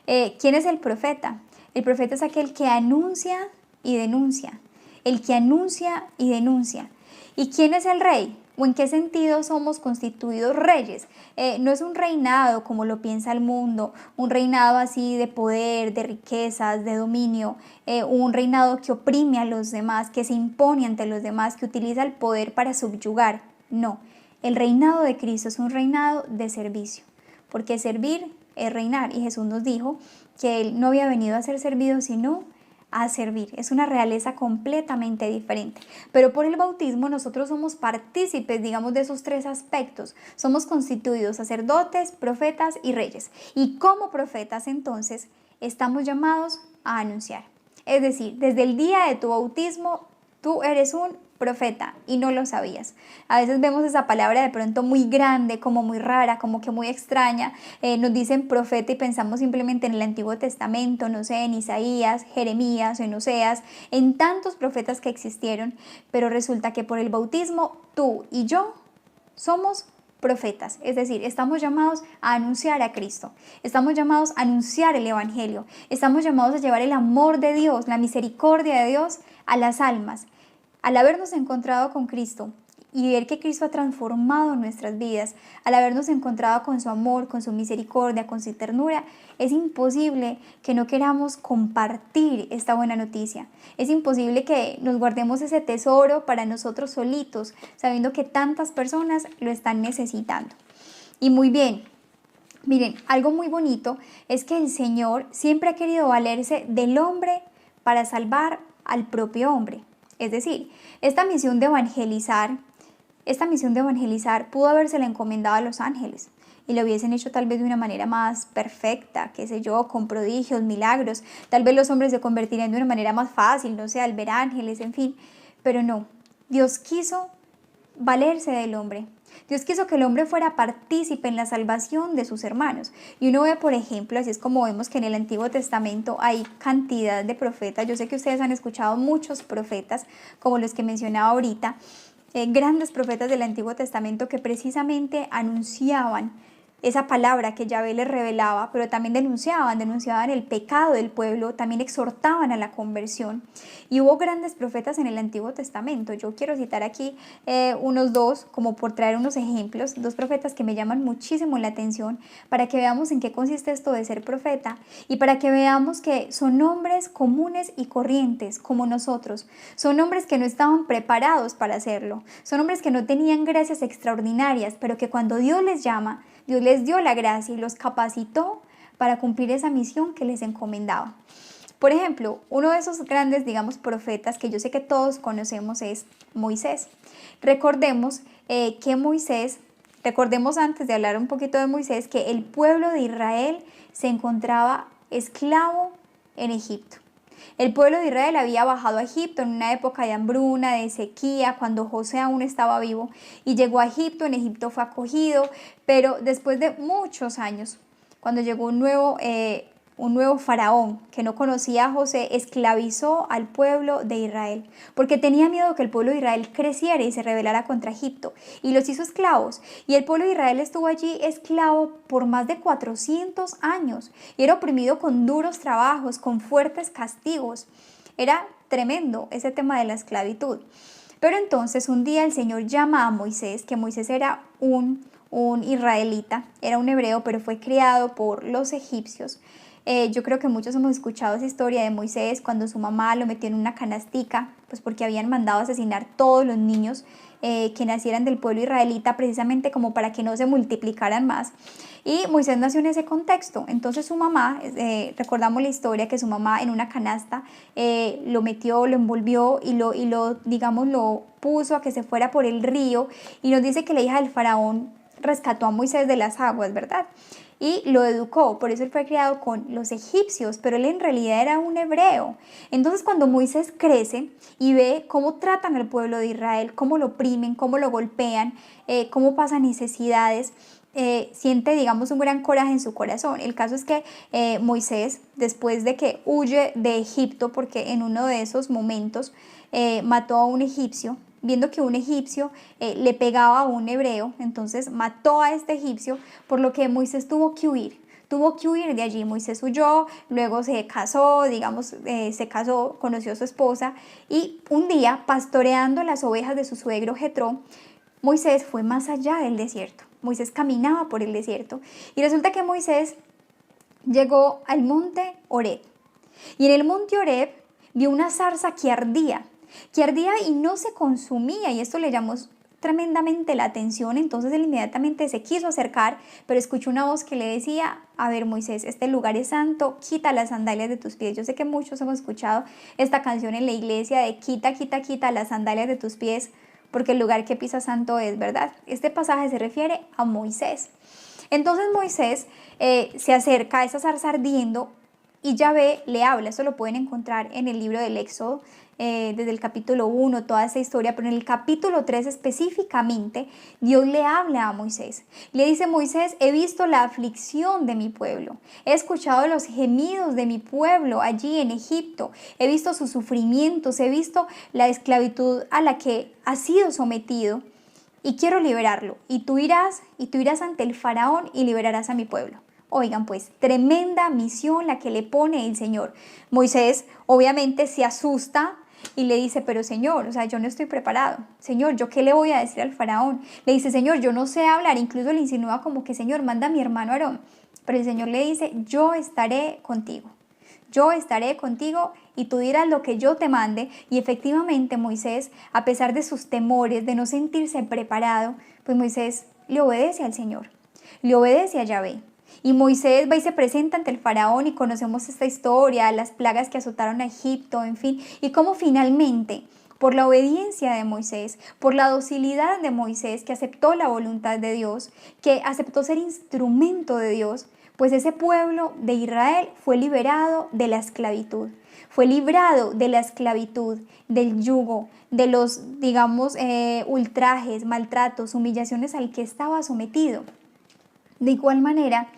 ¿Quién es el profeta? El profeta es aquel que anuncia y denuncia. El que anuncia y denuncia. ¿Y quién es el rey? ¿O en qué sentido somos constituidos reyes? No es un reinado como lo piensa el mundo, un reinado así de poder, de riquezas, de dominio, un reinado que oprime a los demás, que se impone ante los demás, que utiliza el poder para subyugar. No, el reinado de Cristo es un reinado de servicio, porque servir es reinar. Y Jesús nos dijo que Él no había venido a ser servido, sino a servir. Es una realeza completamente diferente. Pero por el bautismo nosotros somos partícipes, digamos, de esos tres aspectos. Somos constituidos sacerdotes, profetas y reyes. Y como profetas, entonces, estamos llamados a anunciar. Es decir, desde el día de tu bautismo, tú eres un profeta y no lo sabías. A veces vemos esa palabra de pronto muy grande, como muy rara, como que muy extraña. Nos dicen profeta y pensamos simplemente en el Antiguo Testamento, no sé, en Isaías, Jeremías, en Oseas, en tantos profetas que existieron, pero resulta que por el bautismo tú y yo somos profetas, es decir, estamos llamados a anunciar a Cristo, estamos llamados a anunciar el Evangelio, estamos llamados a llevar el amor de Dios, la misericordia de Dios a las almas. Al habernos encontrado con Cristo y ver que Cristo ha transformado nuestras vidas, al habernos encontrado con su amor, con su misericordia, con su ternura, es imposible que no queramos compartir esta buena noticia. Es imposible que nos guardemos ese tesoro para nosotros solitos, sabiendo que tantas personas lo están necesitando. Y muy bien, miren, algo muy bonito es que el Señor siempre ha querido valerse del hombre para salvar al propio hombre. Es decir, esta misión de evangelizar pudo habérsela encomendado a los ángeles y lo hubiesen hecho tal vez de una manera más perfecta, qué sé yo, con prodigios, milagros. Tal vez los hombres se convertirían de una manera más fácil, no sé, al ver ángeles, en fin. Pero no, Dios quiso valerse del hombre. Dios quiso que el hombre fuera partícipe en la salvación de sus hermanos. Y uno ve, por ejemplo, así es como vemos que en el Antiguo Testamento hay cantidad de profetas. Yo sé que ustedes han escuchado muchos profetas, como los que mencionaba ahorita, grandes profetas del Antiguo Testamento que precisamente anunciaban esa palabra que Yahvé les revelaba, pero también denunciaban el pecado del pueblo, también exhortaban a la conversión. Y hubo grandes profetas en el Antiguo Testamento. Yo quiero citar aquí unos dos, como por traer unos ejemplos, dos profetas que me llaman muchísimo la atención, para que veamos en qué consiste esto de ser profeta y para que veamos que son hombres comunes y corrientes como nosotros. Son hombres que no estaban preparados para hacerlo. Son hombres que no tenían gracias extraordinarias, pero que cuando Dios les llama, Dios les dio la gracia y los capacitó para cumplir esa misión que les encomendaba. Por ejemplo, uno de esos grandes, digamos, profetas que yo sé que todos conocemos es Moisés. Recordemos recordemos antes de hablar un poquito de Moisés, que el pueblo de Israel se encontraba esclavo en Egipto. El pueblo de Israel había bajado a Egipto en una época de hambruna, de sequía, cuando José aún estaba vivo, y llegó a Egipto. En Egipto fue acogido, pero después de muchos años, cuando llegó un nuevo faraón que no conocía a José, esclavizó al pueblo de Israel, porque tenía miedo que el pueblo de Israel creciera y se rebelara contra Egipto, y los hizo esclavos. Y el pueblo de Israel estuvo allí esclavo por más de 400 años, y era oprimido con duros trabajos, con fuertes castigos. Era tremendo ese tema de la esclavitud. Pero entonces un día el Señor llama a Moisés, que Moisés era un israelita, era un hebreo, pero fue criado por los egipcios. Yo creo que muchos hemos escuchado esa historia de Moisés cuando su mamá lo metió en una canastica, pues porque habían mandado a asesinar todos los niños que nacieran del pueblo israelita, precisamente como para que no se multiplicaran más. Y Moisés nació en ese contexto. Entonces su mamá, recordamos la historia que su mamá en una canasta lo metió, lo envolvió y lo puso a que se fuera por el río. Y nos dice que la hija del faraón rescató a Moisés de las aguas, ¿verdad? Y lo educó, por eso él fue criado con los egipcios, pero él en realidad era un hebreo. Entonces cuando Moisés crece y ve cómo tratan al pueblo de Israel, cómo lo oprimen, cómo lo golpean, cómo pasan necesidades, siente, digamos, un gran coraje en su corazón. El caso es que Moisés, después de que huye de Egipto, porque en uno de esos momentos mató a un egipcio, viendo que un egipcio le pegaba a un hebreo, entonces mató a este egipcio, por lo que Moisés tuvo que huir. Tuvo que huir de allí. Moisés huyó, luego se casó, digamos, se casó, conoció a su esposa y un día, pastoreando las ovejas de su suegro Jetro, Moisés fue más allá del desierto. Moisés caminaba por el desierto y resulta que Moisés llegó al monte Horeb. Y en el monte Horeb vio una zarza que ardía y no se consumía, y esto le llamó tremendamente la atención. Entonces él inmediatamente se quiso acercar, pero escuchó una voz que le decía: a ver, Moisés, este lugar es santo, quita las sandalias de tus pies. Yo sé que muchos hemos escuchado esta canción en la iglesia de quita, quita, quita las sandalias de tus pies, porque el lugar que pisa santo es, ¿verdad? Este pasaje se refiere a Moisés. Entonces Moisés se acerca a esa zarza ardiendo y Yahvé le habla. Esto lo pueden encontrar en el libro del Éxodo, desde el capítulo 1, toda esa historia, pero en el capítulo 3 específicamente, Dios le habla a Moisés. Le dice: Moisés, he visto la aflicción de mi pueblo, he escuchado los gemidos de mi pueblo allí en Egipto, he visto sus sufrimientos, he visto la esclavitud a la que ha sido sometido y quiero liberarlo. Y tú irás ante el faraón y liberarás a mi pueblo. Oigan, pues, tremenda misión la que le pone el Señor. Moisés obviamente se asusta y le dice: pero Señor, o sea, yo no estoy preparado. Señor, ¿yo qué le voy a decir al faraón? Le dice: Señor, yo no sé hablar. Incluso le insinúa como que: Señor, manda a mi hermano Aarón. Pero el Señor le dice: yo estaré contigo. Yo estaré contigo y tú dirás lo que yo te mande. Y efectivamente Moisés, a pesar de sus temores, de no sentirse preparado, pues Moisés le obedece al Señor, le obedece a Yahvé. Y Moisés va y se presenta ante el faraón y conocemos esta historia, las plagas que azotaron a Egipto, en fin, y cómo finalmente, por la obediencia de Moisés, por la docilidad de Moisés, que aceptó la voluntad de Dios, que aceptó ser instrumento de Dios, pues ese pueblo de Israel fue liberado de la esclavitud, fue librado de la esclavitud, del yugo, de los, digamos, ultrajes, maltratos, humillaciones al que estaba sometido. De igual manera,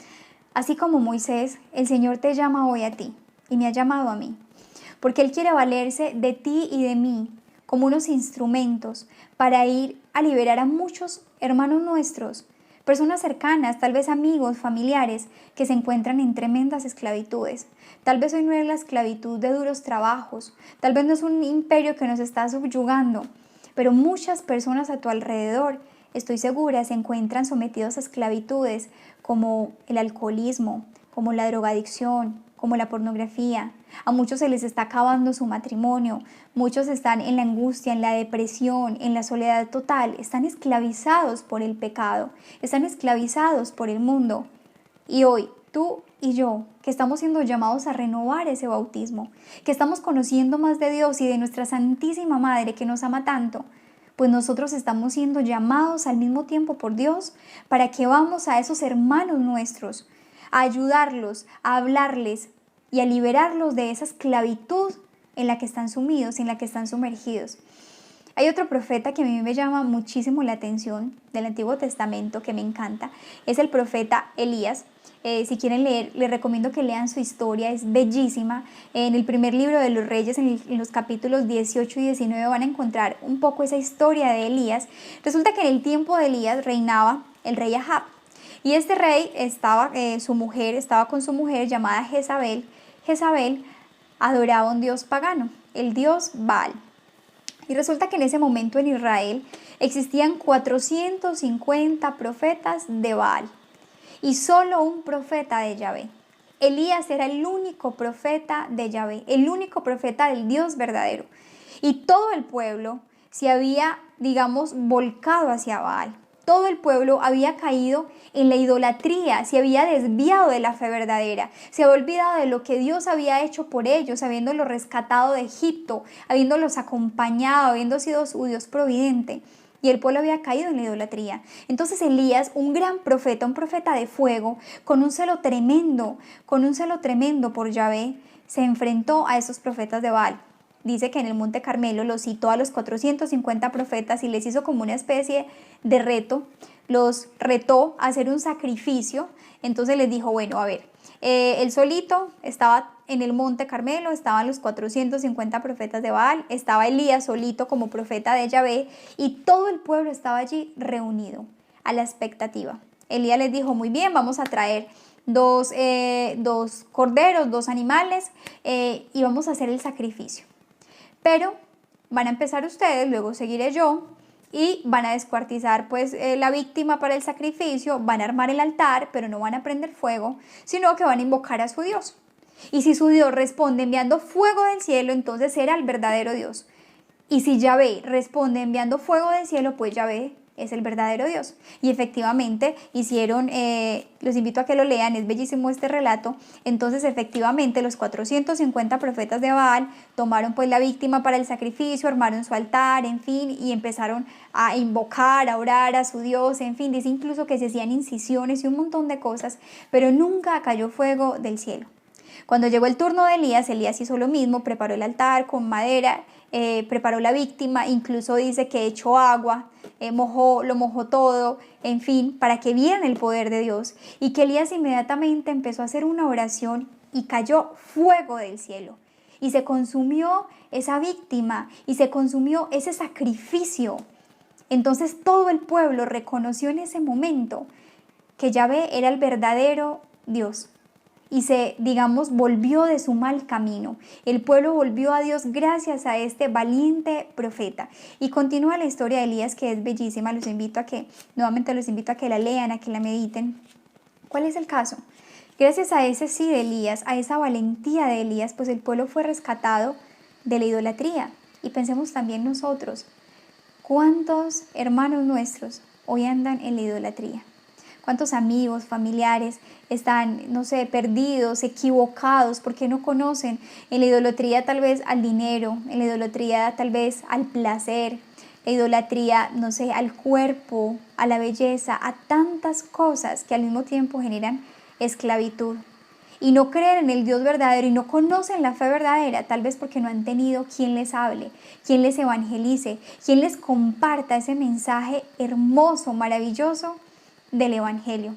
así como Moisés, el Señor te llama hoy a ti y me ha llamado a mí, porque Él quiere valerse de ti y de mí como unos instrumentos para ir a liberar a muchos hermanos nuestros, personas cercanas, tal vez amigos, familiares, que se encuentran en tremendas esclavitudes. Tal vez hoy no es la esclavitud de duros trabajos, tal vez no es un imperio que nos está subyugando, pero muchas personas a tu alrededor, estoy segura, se encuentran sometidos a esclavitudes como el alcoholismo, como la drogadicción, como la pornografía. A muchos se les está acabando su matrimonio, muchos están en la angustia, en la depresión, en la soledad total, están esclavizados por el pecado, están esclavizados por el mundo. Y hoy, tú y yo, que estamos siendo llamados a renovar ese bautismo, que estamos conociendo más de Dios y de nuestra Santísima Madre que nos ama tanto, pues nosotros estamos siendo llamados al mismo tiempo por Dios para que vamos a esos hermanos nuestros, a ayudarlos, a hablarles y a liberarlos de esa esclavitud en la que están sumidos, en la que están sumergidos. Hay otro profeta que a mí me llama muchísimo la atención del Antiguo Testamento, que me encanta, es el profeta Elías. Si quieren leer, les recomiendo que lean su historia, es bellísima. En el primer libro de los Reyes, en los capítulos 18 y 19, van a encontrar un poco esa historia de Elías. Resulta que en el tiempo de Elías reinaba el rey Ahab. Y este rey estaba con su mujer llamada Jezabel. Jezabel adoraba a un dios pagano, el dios Baal. Y resulta que en ese momento en Israel existían 450 profetas de Baal y solo un profeta de Yahvé. Elías era el único profeta de Yahvé, el único profeta del Dios verdadero. Y todo el pueblo se había, digamos, volcado hacia Baal. Todo el pueblo había caído en la idolatría, se había desviado de la fe verdadera, se había olvidado de lo que Dios había hecho por ellos, habiéndolos rescatado de Egipto, habiéndolos acompañado, habiendo sido su Dios providente. y el pueblo había caído en la idolatría. Entonces Elías, un gran profeta, un profeta de fuego, con un celo tremendo por Yahvé, se enfrentó a esos profetas de Baal. Dice que en el Monte Carmelo los citó a los 450 profetas y les hizo como una especie de reto, los retó a hacer un sacrificio. Entonces les dijo, bueno, a ver, él solito estaba en el Monte Carmelo, estaban los 450 profetas de Baal, estaba Elías solito como profeta de Yahvé y todo el pueblo estaba allí reunido a la expectativa. Elías les dijo, muy bien, vamos a traer dos corderos, dos animales y vamos a hacer el sacrificio. Pero van a empezar ustedes, luego seguiré yo y van a descuartizar pues la víctima para el sacrificio, van a armar el altar, pero no van a prender fuego, sino que van a invocar a su Dios. Y si su Dios responde enviando fuego del cielo, entonces será el verdadero Dios. Y si Yahvé responde enviando fuego del cielo, pues Yahvé es el verdadero Dios. Y efectivamente hicieron, los invito a que lo lean, es bellísimo este relato. Entonces efectivamente los 450 profetas de Baal tomaron pues la víctima para el sacrificio, armaron su altar, en fin, y empezaron a invocar, a orar a su Dios, en fin, dice incluso que se hacían incisiones y un montón de cosas, pero nunca cayó fuego del cielo. Cuando llegó el turno de Elías, Elías hizo lo mismo, preparó el altar con madera, preparó la víctima, incluso dice que echó agua, lo mojó todo, en fin, para que vieran el poder de Dios. Y que Elías inmediatamente empezó a hacer una oración y cayó fuego del cielo. Y se consumió esa víctima y se consumió ese sacrificio. Entonces todo el pueblo reconoció en ese momento que Yahvé era el verdadero Dios. Y volvió de su mal camino. El pueblo volvió a Dios gracias a este valiente profeta. Y continúa la historia de Elías, que es bellísima. Nuevamente los invito a que la lean, a que la mediten. ¿Cuál es el caso? Gracias a ese sí de Elías, a esa valentía de Elías, pues el pueblo fue rescatado de la idolatría. Y pensemos también nosotros, ¿cuántos hermanos nuestros hoy andan en la idolatría? ¿Cuántos amigos, familiares están, perdidos, equivocados, porque no conocen en la idolatría tal vez al dinero, en la idolatría tal vez al placer, la idolatría, al cuerpo, a la belleza, a tantas cosas que al mismo tiempo generan esclavitud? Y no creen en el Dios verdadero y no conocen la fe verdadera, tal vez porque no han tenido quien les hable, quien les evangelice, quien les comparta ese mensaje hermoso, maravilloso del Evangelio.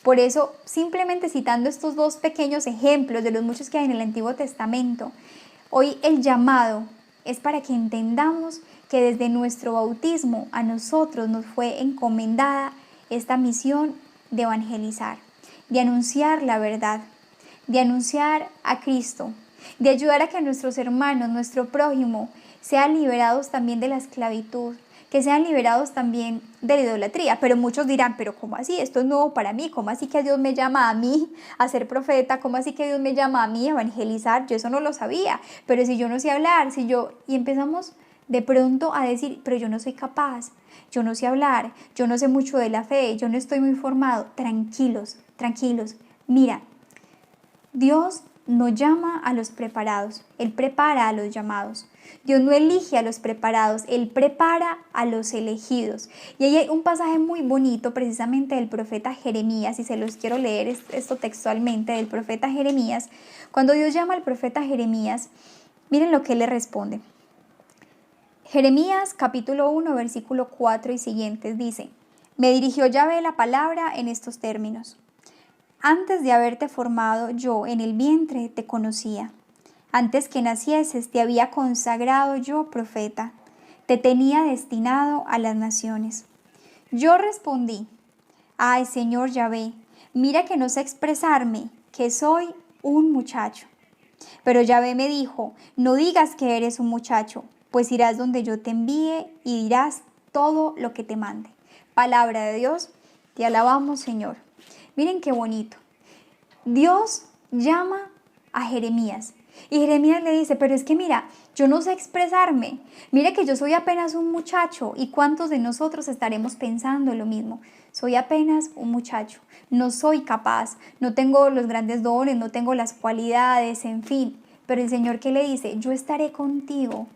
Por eso, simplemente citando estos dos pequeños ejemplos de los muchos que hay en el Antiguo Testamento, hoy el llamado es para que entendamos que desde nuestro bautismo a nosotros nos fue encomendada esta misión de evangelizar, de anunciar la verdad, de anunciar a Cristo, de ayudar a que nuestros hermanos, nuestro prójimo, sean liberados también de la esclavitud, que sean liberados también de la idolatría. Pero muchos dirán, pero ¿cómo así? Esto es nuevo para mí. ¿Cómo así que Dios me llama a mí a ser profeta? ¿Cómo así que Dios me llama a mí a evangelizar? Yo eso no lo sabía. Pero si yo no sé hablar, Y empezamos de pronto a decir, pero yo no soy capaz, yo no sé hablar, yo no sé mucho de la fe, yo no estoy muy formado. Tranquilos, tranquilos. Mira, Dios no llama a los preparados, Él prepara a los llamados. Dios no elige a los preparados, Él prepara a los elegidos. Y ahí hay un pasaje muy bonito precisamente del profeta Jeremías, y se los quiero leer esto textualmente del profeta Jeremías. Cuando Dios llama al profeta Jeremías, miren lo que Él le responde. Jeremías capítulo 1, versículo 4 y siguientes dice: Me dirigió Yahvé la palabra en estos términos. Antes de haberte formado yo en el vientre te conocía. Antes que nacieses te había consagrado yo profeta. Te tenía destinado a las naciones. Yo respondí: Ay, Señor Yahvé, mira que no sé expresarme, que soy un muchacho. Pero Yahvé me dijo: No digas que eres un muchacho, pues irás donde yo te envíe y dirás todo lo que te mande. Palabra de Dios, te alabamos, Señor. Miren qué bonito. Dios llama a Jeremías y Jeremías le dice, pero es que mira, yo no sé expresarme. Mira que yo soy apenas un muchacho. ¿Y cuántos de nosotros estaremos pensando lo mismo? Soy apenas un muchacho, no soy capaz, no tengo los grandes dones, no tengo las cualidades, en fin. Pero el Señor, ¿qué le dice? Yo estaré contigo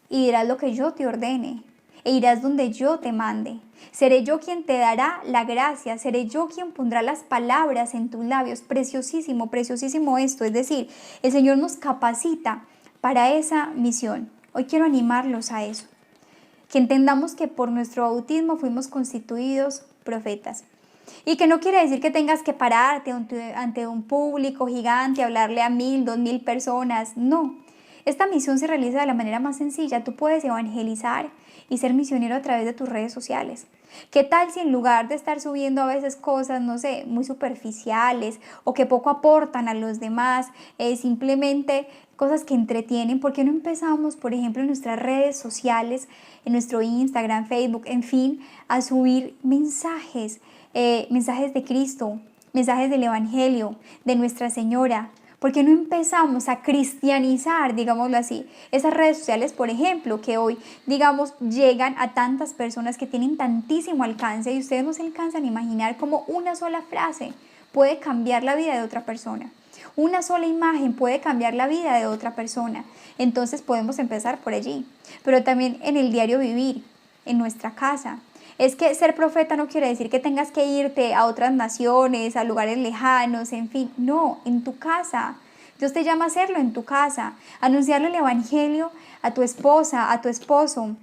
y dirás lo que yo te ordene. e irás donde yo te mande. Seré yo quien te dará la gracia, seré yo quien pondrá las palabras en tus labios. Preciosísimo, preciosísimo esto. Es decir, el Señor nos capacita para esa misión. Hoy quiero animarlos a eso. Que entendamos que por nuestro bautismo fuimos constituidos profetas. Y que no quiere decir que tengas que pararte ante un público gigante, hablarle a 1000, 2000 personas. No. Esta misión se realiza de la manera más sencilla. Tú puedes evangelizar y ser misionero a través de tus redes sociales. ¿Qué tal si en lugar de estar subiendo a veces cosas, no sé, muy superficiales o que poco aportan a los demás, simplemente cosas que entretienen, por qué no empezamos, por ejemplo, en nuestras redes sociales, en nuestro Instagram, Facebook, en fin, a subir mensajes de Cristo, mensajes del Evangelio, de Nuestra Señora? ¿Por qué no empezamos a cristianizar, digámoslo así, esas redes sociales, por ejemplo, que hoy, digamos, llegan a tantas personas que tienen tantísimo alcance y ustedes no se alcanzan a imaginar cómo una sola frase puede cambiar la vida de otra persona? Una sola imagen puede cambiar la vida de otra persona. Entonces podemos empezar por allí, pero también en el diario vivir, en nuestra casa. Es que ser profeta no quiere decir que tengas que irte a otras naciones, a lugares lejanos, en fin. No, en tu casa. Dios te llama a hacerlo en tu casa. Anunciarle el Evangelio a tu esposa, a tu esposo,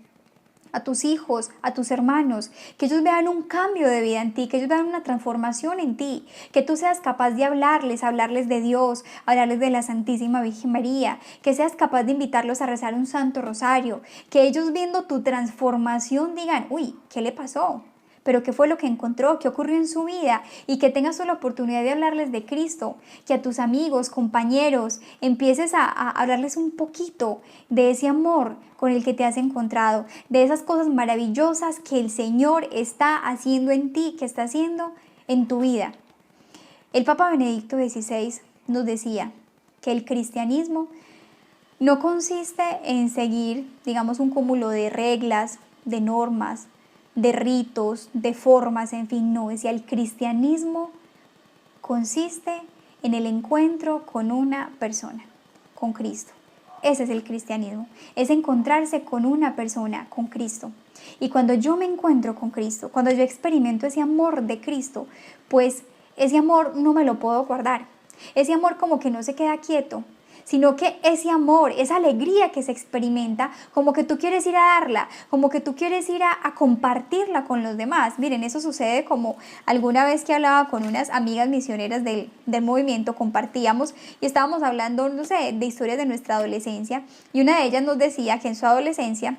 a tus hijos, a tus hermanos. Que ellos vean un cambio de vida en ti, que ellos vean una transformación en ti. Que tú seas capaz de hablarles de Dios, hablarles de la Santísima Virgen María. Que seas capaz de invitarlos a rezar un Santo Rosario. Que ellos viendo tu transformación digan, uy, ¿qué le pasó? Pero qué fue lo que encontró, qué ocurrió en su vida, y que tengas la oportunidad de hablarles de Cristo, que a tus amigos, compañeros, empieces a hablarles un poquito de ese amor con el que te has encontrado, de esas cosas maravillosas que el Señor está haciendo en ti, que está haciendo en tu vida. El Papa Benedicto XVI nos decía que el cristianismo no consiste en seguir, digamos, un cúmulo de reglas, de normas, de ritos, de formas, en fin, no. Decía, el cristianismo consiste en el encuentro con una persona, con Cristo. Ese es el cristianismo, es encontrarse con una persona, con Cristo. Y cuando yo me encuentro con Cristo, cuando yo experimento ese amor de Cristo, pues ese amor no me lo puedo guardar. Ese amor como que no se queda quieto, sino que ese amor, esa alegría que se experimenta, como que tú quieres ir a darla, como que tú quieres ir a compartirla con los demás. Miren, eso sucede como alguna vez que hablaba con unas amigas misioneras del movimiento, compartíamos y estábamos hablando, no sé, de historias de nuestra adolescencia, y una de ellas nos decía que en su adolescencia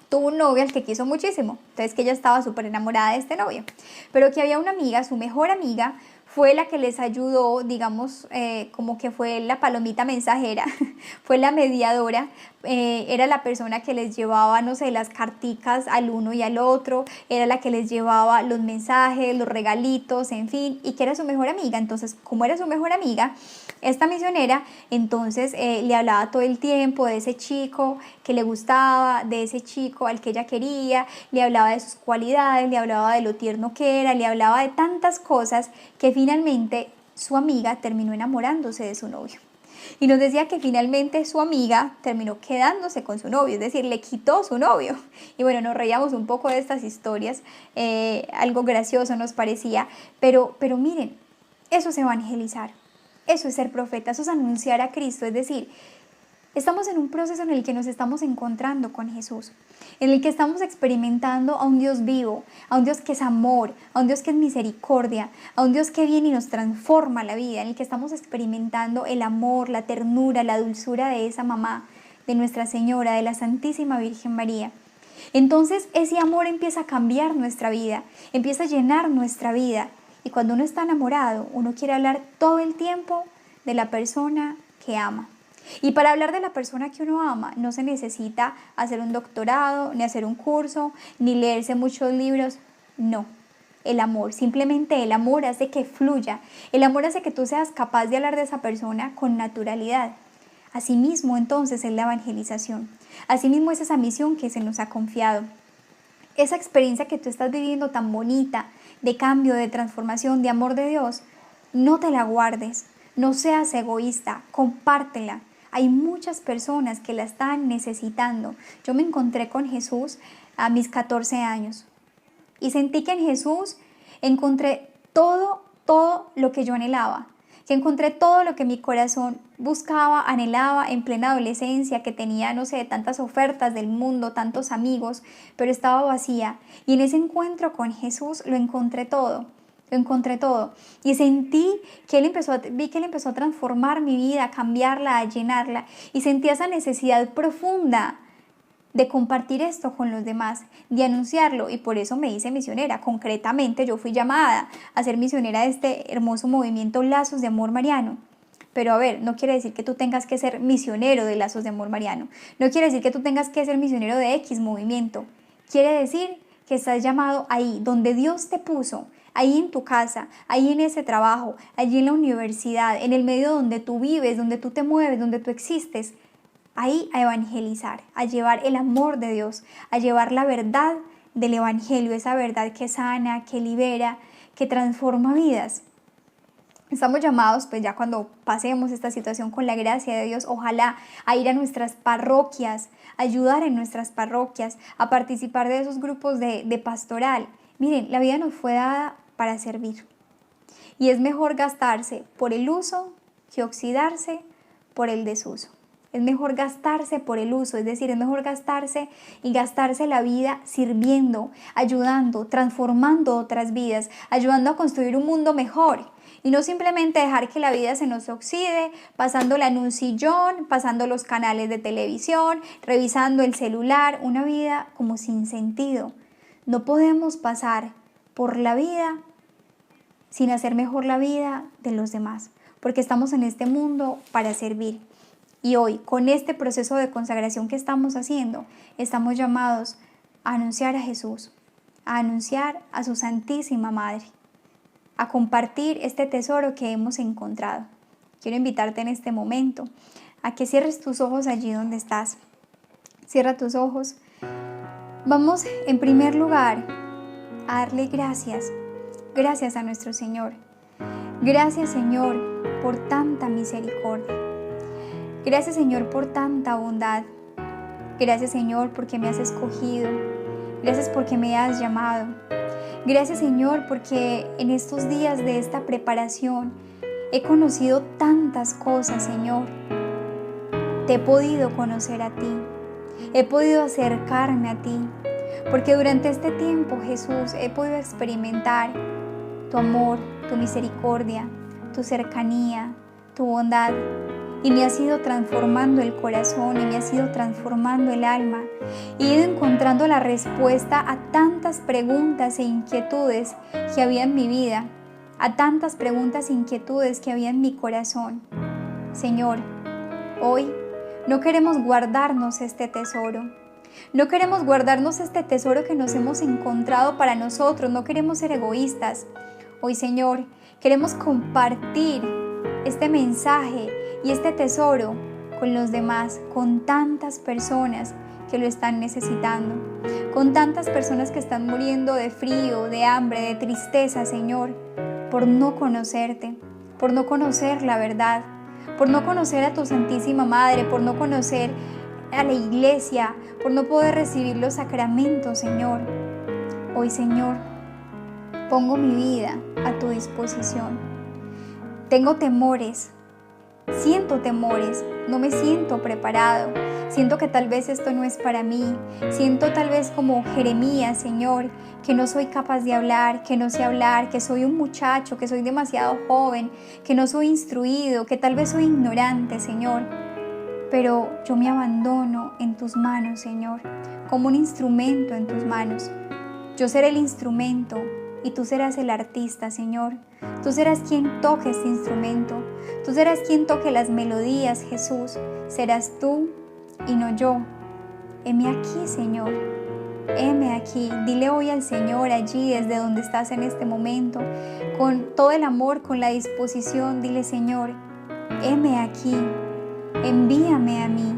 tuvo un novio al que quiso muchísimo, entonces que ella estaba súper enamorada de este novio, pero que había una amiga, su mejor amiga, fue la que les ayudó, digamos, como que fue la palomita mensajera, fue la mediadora, era la persona que les llevaba, no sé, las carticas al uno y al otro, era la que les llevaba los mensajes, los regalitos, en fin, y que era su mejor amiga. Entonces, como era su mejor amiga, esta misionera, entonces le hablaba todo el tiempo de ese chico que le gustaba, de ese chico al que ella quería, le hablaba de sus cualidades, le hablaba de lo tierno que era, le hablaba de tantas cosas que finalmente su amiga terminó enamorándose de su novio. Y nos decía que finalmente su amiga terminó quedándose con su novio, es decir, le quitó su novio. Y bueno, nos reíamos un poco de estas historias, algo gracioso nos parecía, pero miren, eso es evangelizar, eso es ser profeta, eso es anunciar a Cristo, es decir, estamos en un proceso en el que nos estamos encontrando con Jesús, en el que estamos experimentando a un Dios vivo, a un Dios que es amor, a un Dios que es misericordia, a un Dios que viene y nos transforma la vida, en el que estamos experimentando el amor, la ternura, la dulzura de esa mamá, de Nuestra Señora, de la Santísima Virgen María. Entonces ese amor empieza a cambiar nuestra vida, empieza a llenar nuestra vida. Y cuando uno está enamorado, uno quiere hablar todo el tiempo de la persona que ama. Y para hablar de la persona que uno ama, no se necesita hacer un doctorado, ni hacer un curso, ni leerse muchos libros. No, el amor, simplemente el amor hace que fluya. El amor hace que tú seas capaz de hablar de esa persona con naturalidad. Asimismo, entonces, es la evangelización. Asimismo, es esa misión que se nos ha confiado. Esa experiencia que tú estás viviendo tan bonita, de cambio, de transformación, de amor de Dios, no te la guardes, no seas egoísta, compártela. Hay muchas personas que la están necesitando. Yo me encontré con Jesús a mis 14 años. Y sentí que en Jesús encontré todo lo que yo anhelaba, que encontré todo lo que mi corazón buscaba, anhelaba en plena adolescencia, que tenía, no sé, tantas ofertas del mundo, tantos amigos, pero estaba vacía. Y en ese encuentro con Jesús lo encontré todo. Lo encontré todo. Y sentí que vi que Él empezó a transformar mi vida, a cambiarla, a llenarla. Y sentí esa necesidad profunda de compartir esto con los demás, de anunciarlo, y por eso me hice misionera. Concretamente yo fui llamada a ser misionera de este hermoso movimiento Lazos de Amor Mariano. Pero a ver, no quiere decir que tú tengas que ser misionero de Lazos de Amor Mariano, no quiere decir que tú tengas que ser misionero de X movimiento, quiere decir que estás llamado ahí, donde Dios te puso, ahí en tu casa, ahí en ese trabajo, allí en la universidad, en el medio donde tú vives, donde tú te mueves, donde tú existes, ahí a evangelizar, a llevar el amor de Dios, a llevar la verdad del Evangelio, esa verdad que sana, que libera, que transforma vidas. Estamos llamados, pues ya cuando pasemos esta situación con la gracia de Dios, ojalá a ir a nuestras parroquias, a ayudar en nuestras parroquias, a participar de esos grupos de pastoral. Miren, la vida nos fue dada para servir. Y es mejor gastarse por el uso que oxidarse por el desuso. Es mejor gastarse por el uso, es decir, es mejor gastarse la vida sirviendo, ayudando, transformando otras vidas, ayudando a construir un mundo mejor. Y no simplemente dejar que la vida se nos oxide, pasándola en un sillón, pasando los canales de televisión, revisando el celular, una vida como sin sentido. No podemos pasar por la vida sin hacer mejor la vida de los demás, porque estamos en este mundo para servir. Y hoy, con este proceso de consagración que estamos haciendo, estamos llamados a anunciar a Jesús, a anunciar a su Santísima Madre, a compartir este tesoro que hemos encontrado. Quiero invitarte en este momento a que cierres tus ojos allí donde estás. Cierra tus ojos. Vamos en primer lugar a darle gracias. Gracias a nuestro Señor. Gracias, Señor, por tanta misericordia. Gracias, Señor, por tanta bondad. Gracias, Señor, porque me has escogido. Gracias porque me has llamado. Gracias, Señor, porque en estos días de esta preparación he conocido tantas cosas, Señor. Te he podido conocer a ti. He podido acercarme a ti. Porque durante este tiempo, Jesús, he podido experimentar tu amor, tu misericordia, tu cercanía, tu bondad. Y me has ido transformando el corazón y me has ido transformando el alma. Y he ido encontrando la respuesta a tantas preguntas e inquietudes que había en mi vida, a tantas preguntas e inquietudes que había en mi corazón. Señor, hoy no queremos guardarnos este tesoro. No queremos guardarnos este tesoro que nos hemos encontrado para nosotros. No queremos ser egoístas. Hoy, Señor, queremos compartir este mensaje y este tesoro con los demás, con tantas personas que lo están necesitando, con tantas personas que están muriendo de frío, de hambre, de tristeza, Señor, por no conocerte, por no conocer la verdad, por no conocer a tu Santísima Madre, por no conocer a la iglesia, por no poder recibir los sacramentos, Señor. Hoy, Señor, pongo mi vida a tu disposición. Tengo temores, siento temores, no me siento preparado, siento que tal vez esto no es para mí, siento tal vez como Jeremías, Señor, que no soy capaz de hablar, que no sé hablar, que soy un muchacho, que soy demasiado joven, que no soy instruido, que tal vez soy ignorante, Señor. Pero yo me abandono en tus manos, Señor, como un instrumento en tus manos. Yo seré el instrumento y tú serás el artista, Señor. Tú serás quien toque este instrumento. Tú serás quien toque las melodías, Jesús. Serás tú y no yo. Heme aquí, Señor. Heme aquí. Dile hoy al Señor allí, desde donde estás en este momento, con todo el amor, con la disposición. Dile, Señor, heme aquí. Envíame a mí,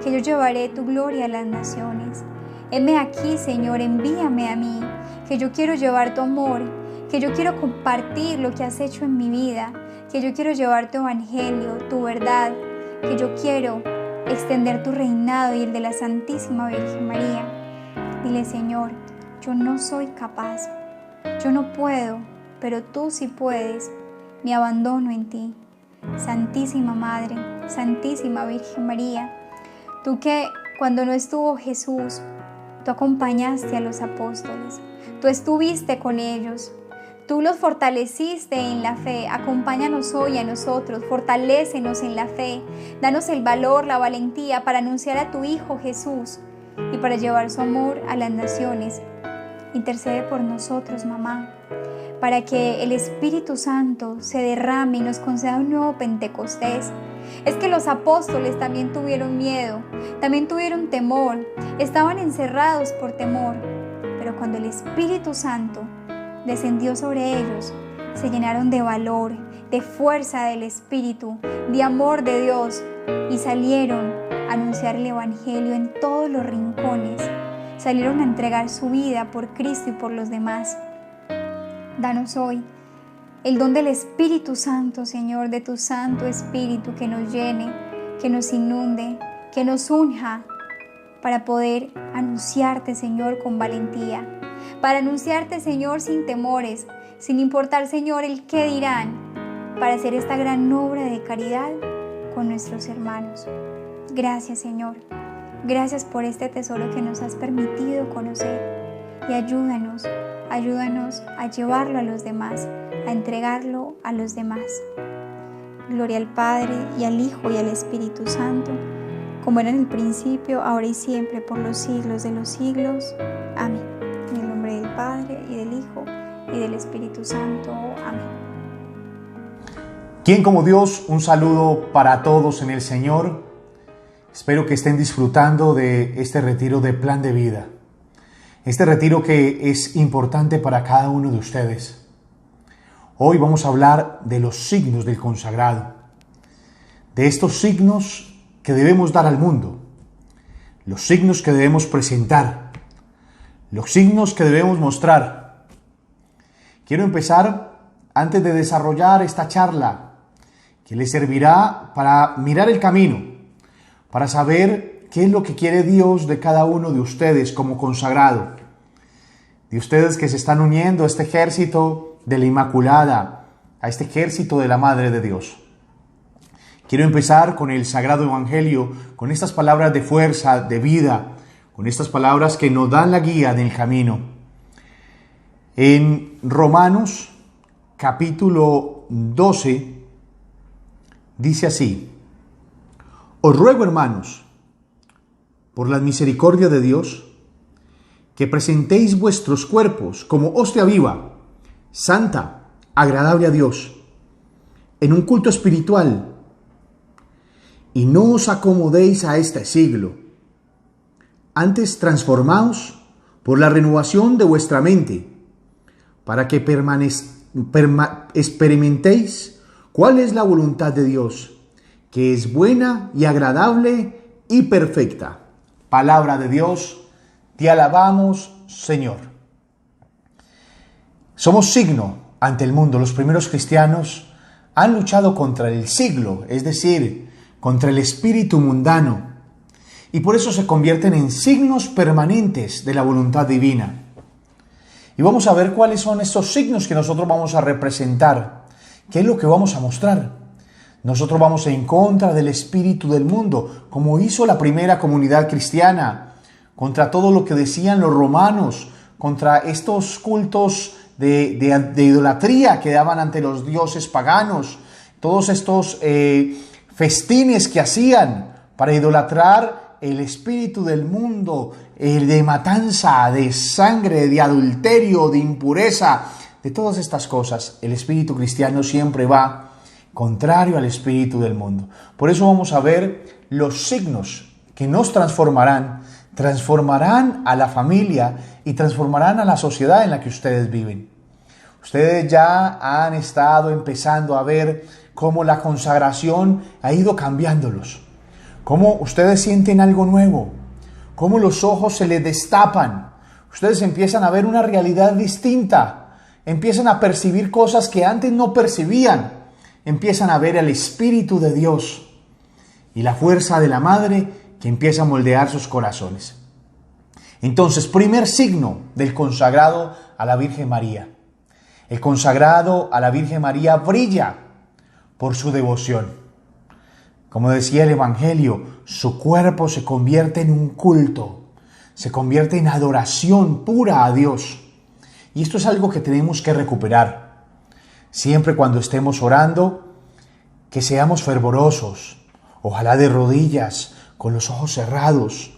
que yo llevaré tu gloria a las naciones. Heme aquí, Señor, envíame a mí, que yo quiero llevar tu amor, que yo quiero compartir lo que has hecho en mi vida, que yo quiero llevar tu evangelio, tu verdad, que yo quiero extender tu reinado y el de la Santísima Virgen María. Dile, Señor, yo no soy capaz, yo no puedo, pero tú sí puedes. Me abandono en ti. Santísima Madre, Santísima Virgen María, tú que cuando no estuvo Jesús, tú acompañaste a los apóstoles, tú estuviste con ellos, tú los fortaleciste en la fe. Acompáñanos hoy a nosotros, fortalécenos en la fe, danos el valor, la valentía para anunciar a tu Hijo Jesús y para llevar su amor a las naciones. Intercede por nosotros, mamá, para que el Espíritu Santo se derrame y nos conceda un nuevo Pentecostés. Es que los apóstoles también tuvieron miedo, también tuvieron temor, estaban encerrados por temor, pero cuando el Espíritu Santo descendió sobre ellos, se llenaron de valor, de fuerza del Espíritu, de amor de Dios y salieron a anunciar el Evangelio en todos los rincones, salieron a entregar su vida por Cristo y por los demás. Danos hoy el don del Espíritu Santo, Señor, de tu Santo Espíritu que nos llene, que nos inunde, que nos unja para poder anunciarte, Señor, con valentía, para anunciarte, Señor, sin temores, sin importar, Señor, el qué dirán, para hacer esta gran obra de caridad con nuestros hermanos. Gracias, Señor. Gracias por este tesoro que nos has permitido conocer y ayúdanos a llevarlo a los demás, a entregarlo a los demás. Gloria al Padre, y al Hijo, y al Espíritu Santo, como era en el principio, ahora y siempre, por los siglos de los siglos. Amén. En el nombre del Padre, y del Hijo, y del Espíritu Santo. Amén. ¿Quién como Dios? Un saludo para todos en el Señor. Espero que estén disfrutando de este retiro de Plan de Vida. Este retiro que es importante para cada uno de ustedes. Hoy vamos a hablar de los signos del consagrado, de estos signos que debemos dar al mundo, los signos que debemos presentar, los signos que debemos mostrar. Quiero empezar, antes de desarrollar esta charla, que les servirá para mirar el camino, para saber qué es lo que quiere Dios de cada uno de ustedes como consagrado, de ustedes que se están uniendo a este ejército de la Inmaculada, a este ejército de la Madre de Dios. Quiero empezar con el Sagrado Evangelio, con estas palabras de fuerza, de vida, con estas palabras que nos dan la guía del camino. En Romanos, capítulo 12, dice así: Os ruego, hermanos, por la misericordia de Dios, que presentéis vuestros cuerpos como hostia viva, santa, agradable a Dios, en un culto espiritual, y no os acomodéis a este siglo. Antes transformaos por la renovación de vuestra mente, para que experimentéis cuál es la voluntad de Dios, que es buena y agradable y perfecta. Palabra de Dios, te alabamos, Señor. Somos signo ante el mundo. Los primeros cristianos han luchado contra el siglo, es decir, contra el espíritu mundano, y por eso se convierten en signos permanentes de la voluntad divina. Y vamos a ver cuáles son estos signos que nosotros vamos a representar, qué es lo que vamos a mostrar. Nosotros vamos en contra del espíritu del mundo, como hizo la primera comunidad cristiana, contra todo lo que decían los romanos, contra estos cultos de idolatría que daban ante los dioses paganos, todos estos festines que hacían para idolatrar el espíritu del mundo, de matanza, de sangre, de adulterio, de impureza, de todas estas cosas. El espíritu cristiano siempre va contrario al espíritu del mundo. Por eso vamos a ver los signos que nos transformarán a la familia y transformarán a la sociedad en la que ustedes viven. Ustedes ya han estado empezando a ver cómo la consagración ha ido cambiándolos, cómo ustedes sienten algo nuevo, cómo los ojos se les destapan, ustedes empiezan a ver una realidad distinta, empiezan a percibir cosas que antes no percibían, empiezan a ver el Espíritu de Dios y la fuerza de la Madre que empieza a moldear sus corazones. Entonces, primer signo del consagrado a la Virgen María. El consagrado a la Virgen María brilla por su devoción. Como decía el Evangelio, su cuerpo se convierte en un culto, se convierte en adoración pura a Dios. Y esto es algo que tenemos que recuperar. Siempre cuando estemos orando, que seamos fervorosos, ojalá de rodillas, con los ojos cerrados.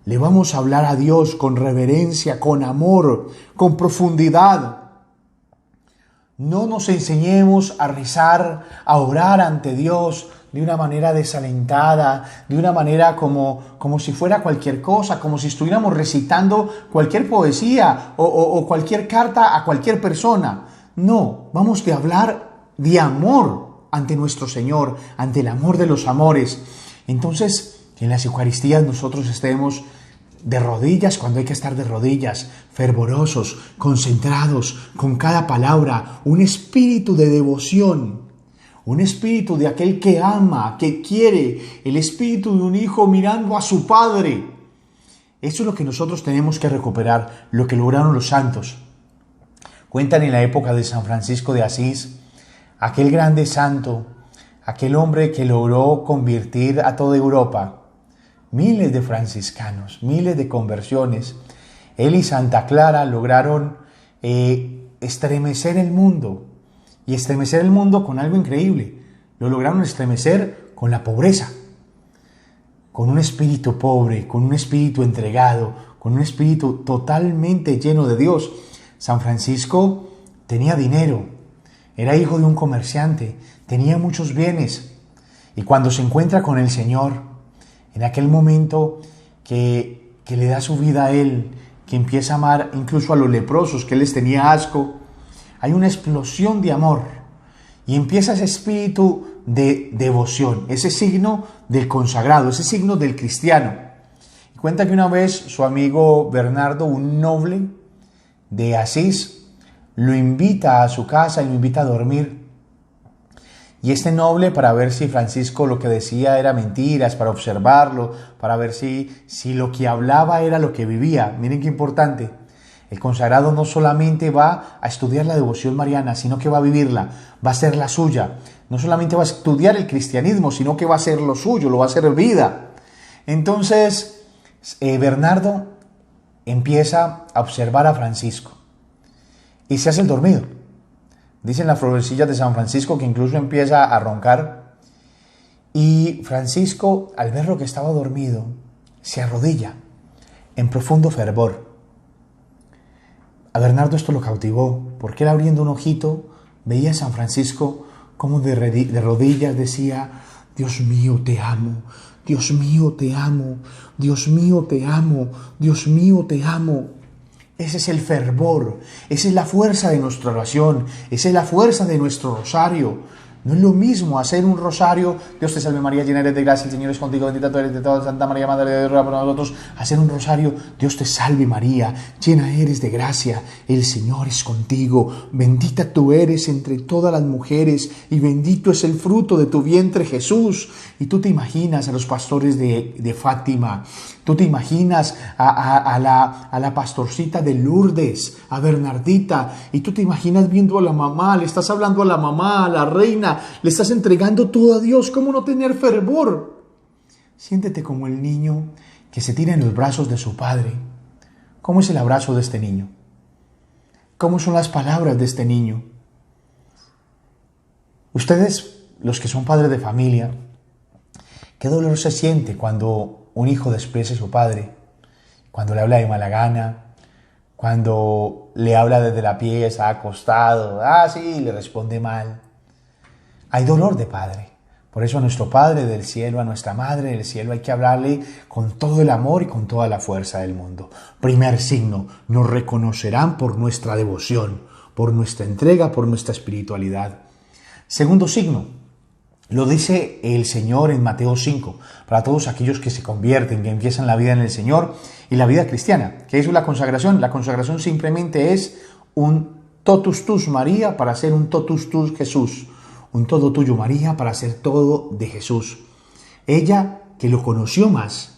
Le vamos a hablar a Dios con reverencia, con amor, con profundidad. No nos enseñemos a rezar, a orar ante Dios de una manera desalentada, de una manera como si fuera cualquier cosa, como si estuviéramos recitando cualquier poesía o cualquier carta a cualquier persona. No, vamos a hablar de amor ante nuestro Señor, ante el amor de los amores. Entonces, en las Eucaristías nosotros estemos de rodillas cuando hay que estar de rodillas, fervorosos, concentrados con cada palabra, un espíritu de devoción, un espíritu de aquel que ama, que quiere, el espíritu de un hijo mirando a su padre. Eso es lo que nosotros tenemos que recuperar, lo que lograron los santos. Cuentan en la época de San Francisco de Asís, aquel grande santo, aquel hombre que logró convertir a toda Europa. Miles de franciscanos, miles de conversiones. Él y Santa Clara lograron estremecer el mundo. Y estremecer el mundo con algo increíble. Lo lograron estremecer con la pobreza. Con un espíritu pobre, con un espíritu entregado, con un espíritu totalmente lleno de Dios. San Francisco tenía dinero. Era hijo de un comerciante. Tenía muchos bienes. Y cuando se encuentra con el Señor, en aquel momento que le da su vida a Él, que empieza a amar incluso a los leprosos, que Él les tenía asco, hay una explosión de amor y empieza ese espíritu de devoción, ese signo del consagrado, ese signo del cristiano. Y cuenta que una vez su amigo Bernardo, un noble de Asís, lo invita a su casa y lo invita a dormir. Y este noble, para ver si Francisco lo que decía era mentiras, para observarlo, para ver si lo que hablaba era lo que vivía. Miren qué importante. El consagrado no solamente va a estudiar la devoción mariana, sino que va a vivirla, va a ser la suya. No solamente va a estudiar el cristianismo, sino que va a ser lo suyo, lo va a hacer vida. Entonces, Bernardo empieza a observar a Francisco y se hace el dormido. Dicen las florecillas de San Francisco que incluso empieza a roncar. Y Francisco, al ver lo que estaba dormido, se arrodilla en profundo fervor. A Bernardo esto lo cautivó, porque él abriendo un ojito veía a San Francisco como de rodillas decía: Dios mío, te amo, Dios mío, te amo, Dios mío, te amo, Dios mío, te amo. Ese es el fervor, esa es la fuerza de nuestra oración, esa es la fuerza de nuestro rosario. No es lo mismo hacer un rosario, Dios te salve María, llena eres de gracia, el Señor es contigo, bendita tú eres de todas, Santa María, Madre de Dios, ruega por nosotros. Hacer un rosario, Dios te salve María, llena eres de gracia, el Señor es contigo, bendita tú eres entre todas las mujeres y bendito es el fruto de tu vientre Jesús. Y tú te imaginas a los pastores de Fátima, tú te imaginas a la pastorcita de Lourdes, a Bernardita, y tú te imaginas viendo a la mamá, le estás hablando a la mamá, a la reina, le estás entregando todo a Dios. ¿Cómo no tener fervor? Siéntete como el niño que se tira en los brazos de su padre. ¿Cómo es el abrazo de este niño? ¿Cómo son las palabras de este niño? Ustedes, los que son padres de familia, ¿qué dolor se siente cuando un hijo desprecia a su padre? Cuando le habla de mala gana, cuando le habla desde la pieza, acostado, sí, le responde mal. Hay dolor de padre. Por eso a nuestro Padre del cielo, a nuestra Madre del cielo, hay que hablarle con todo el amor y con toda la fuerza del mundo. Primer signo, nos reconocerán por nuestra devoción, por nuestra entrega, por nuestra espiritualidad. Segundo signo, lo dice el Señor en Mateo 5, para todos aquellos que se convierten, que empiezan la vida en el Señor y la vida cristiana. ¿Qué es la consagración? La consagración simplemente es un totus tus María para ser un totus tus Jesús. Un todo tuyo María para ser todo de Jesús. Ella que lo conoció más,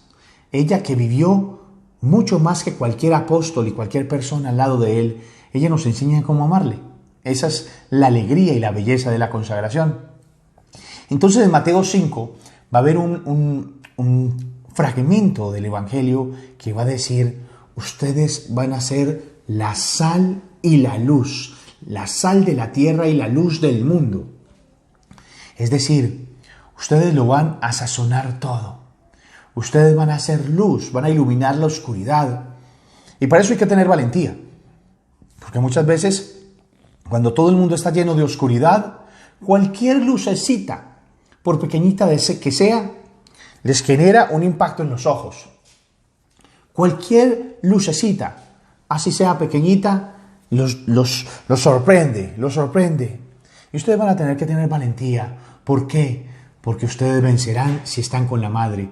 ella que vivió mucho más que cualquier apóstol y cualquier persona al lado de Él, ella nos enseña cómo amarle. Esa es la alegría y la belleza de la consagración. Entonces en Mateo 5 va a haber un fragmento del Evangelio que va a decir: ustedes van a ser la sal y la luz, la sal de la tierra y la luz del mundo. Es decir, ustedes lo van a sazonar todo. Ustedes van a hacer luz, van a iluminar la oscuridad. Y para eso hay que tener valentía. Porque muchas veces, cuando todo el mundo está lleno de oscuridad, cualquier lucecita, por pequeñita que sea, les genera un impacto en los ojos. Cualquier lucecita, así sea pequeñita, los sorprende. Y ustedes van a tener que tener valentía. ¿Por qué? Porque ustedes vencerán si están con la Madre.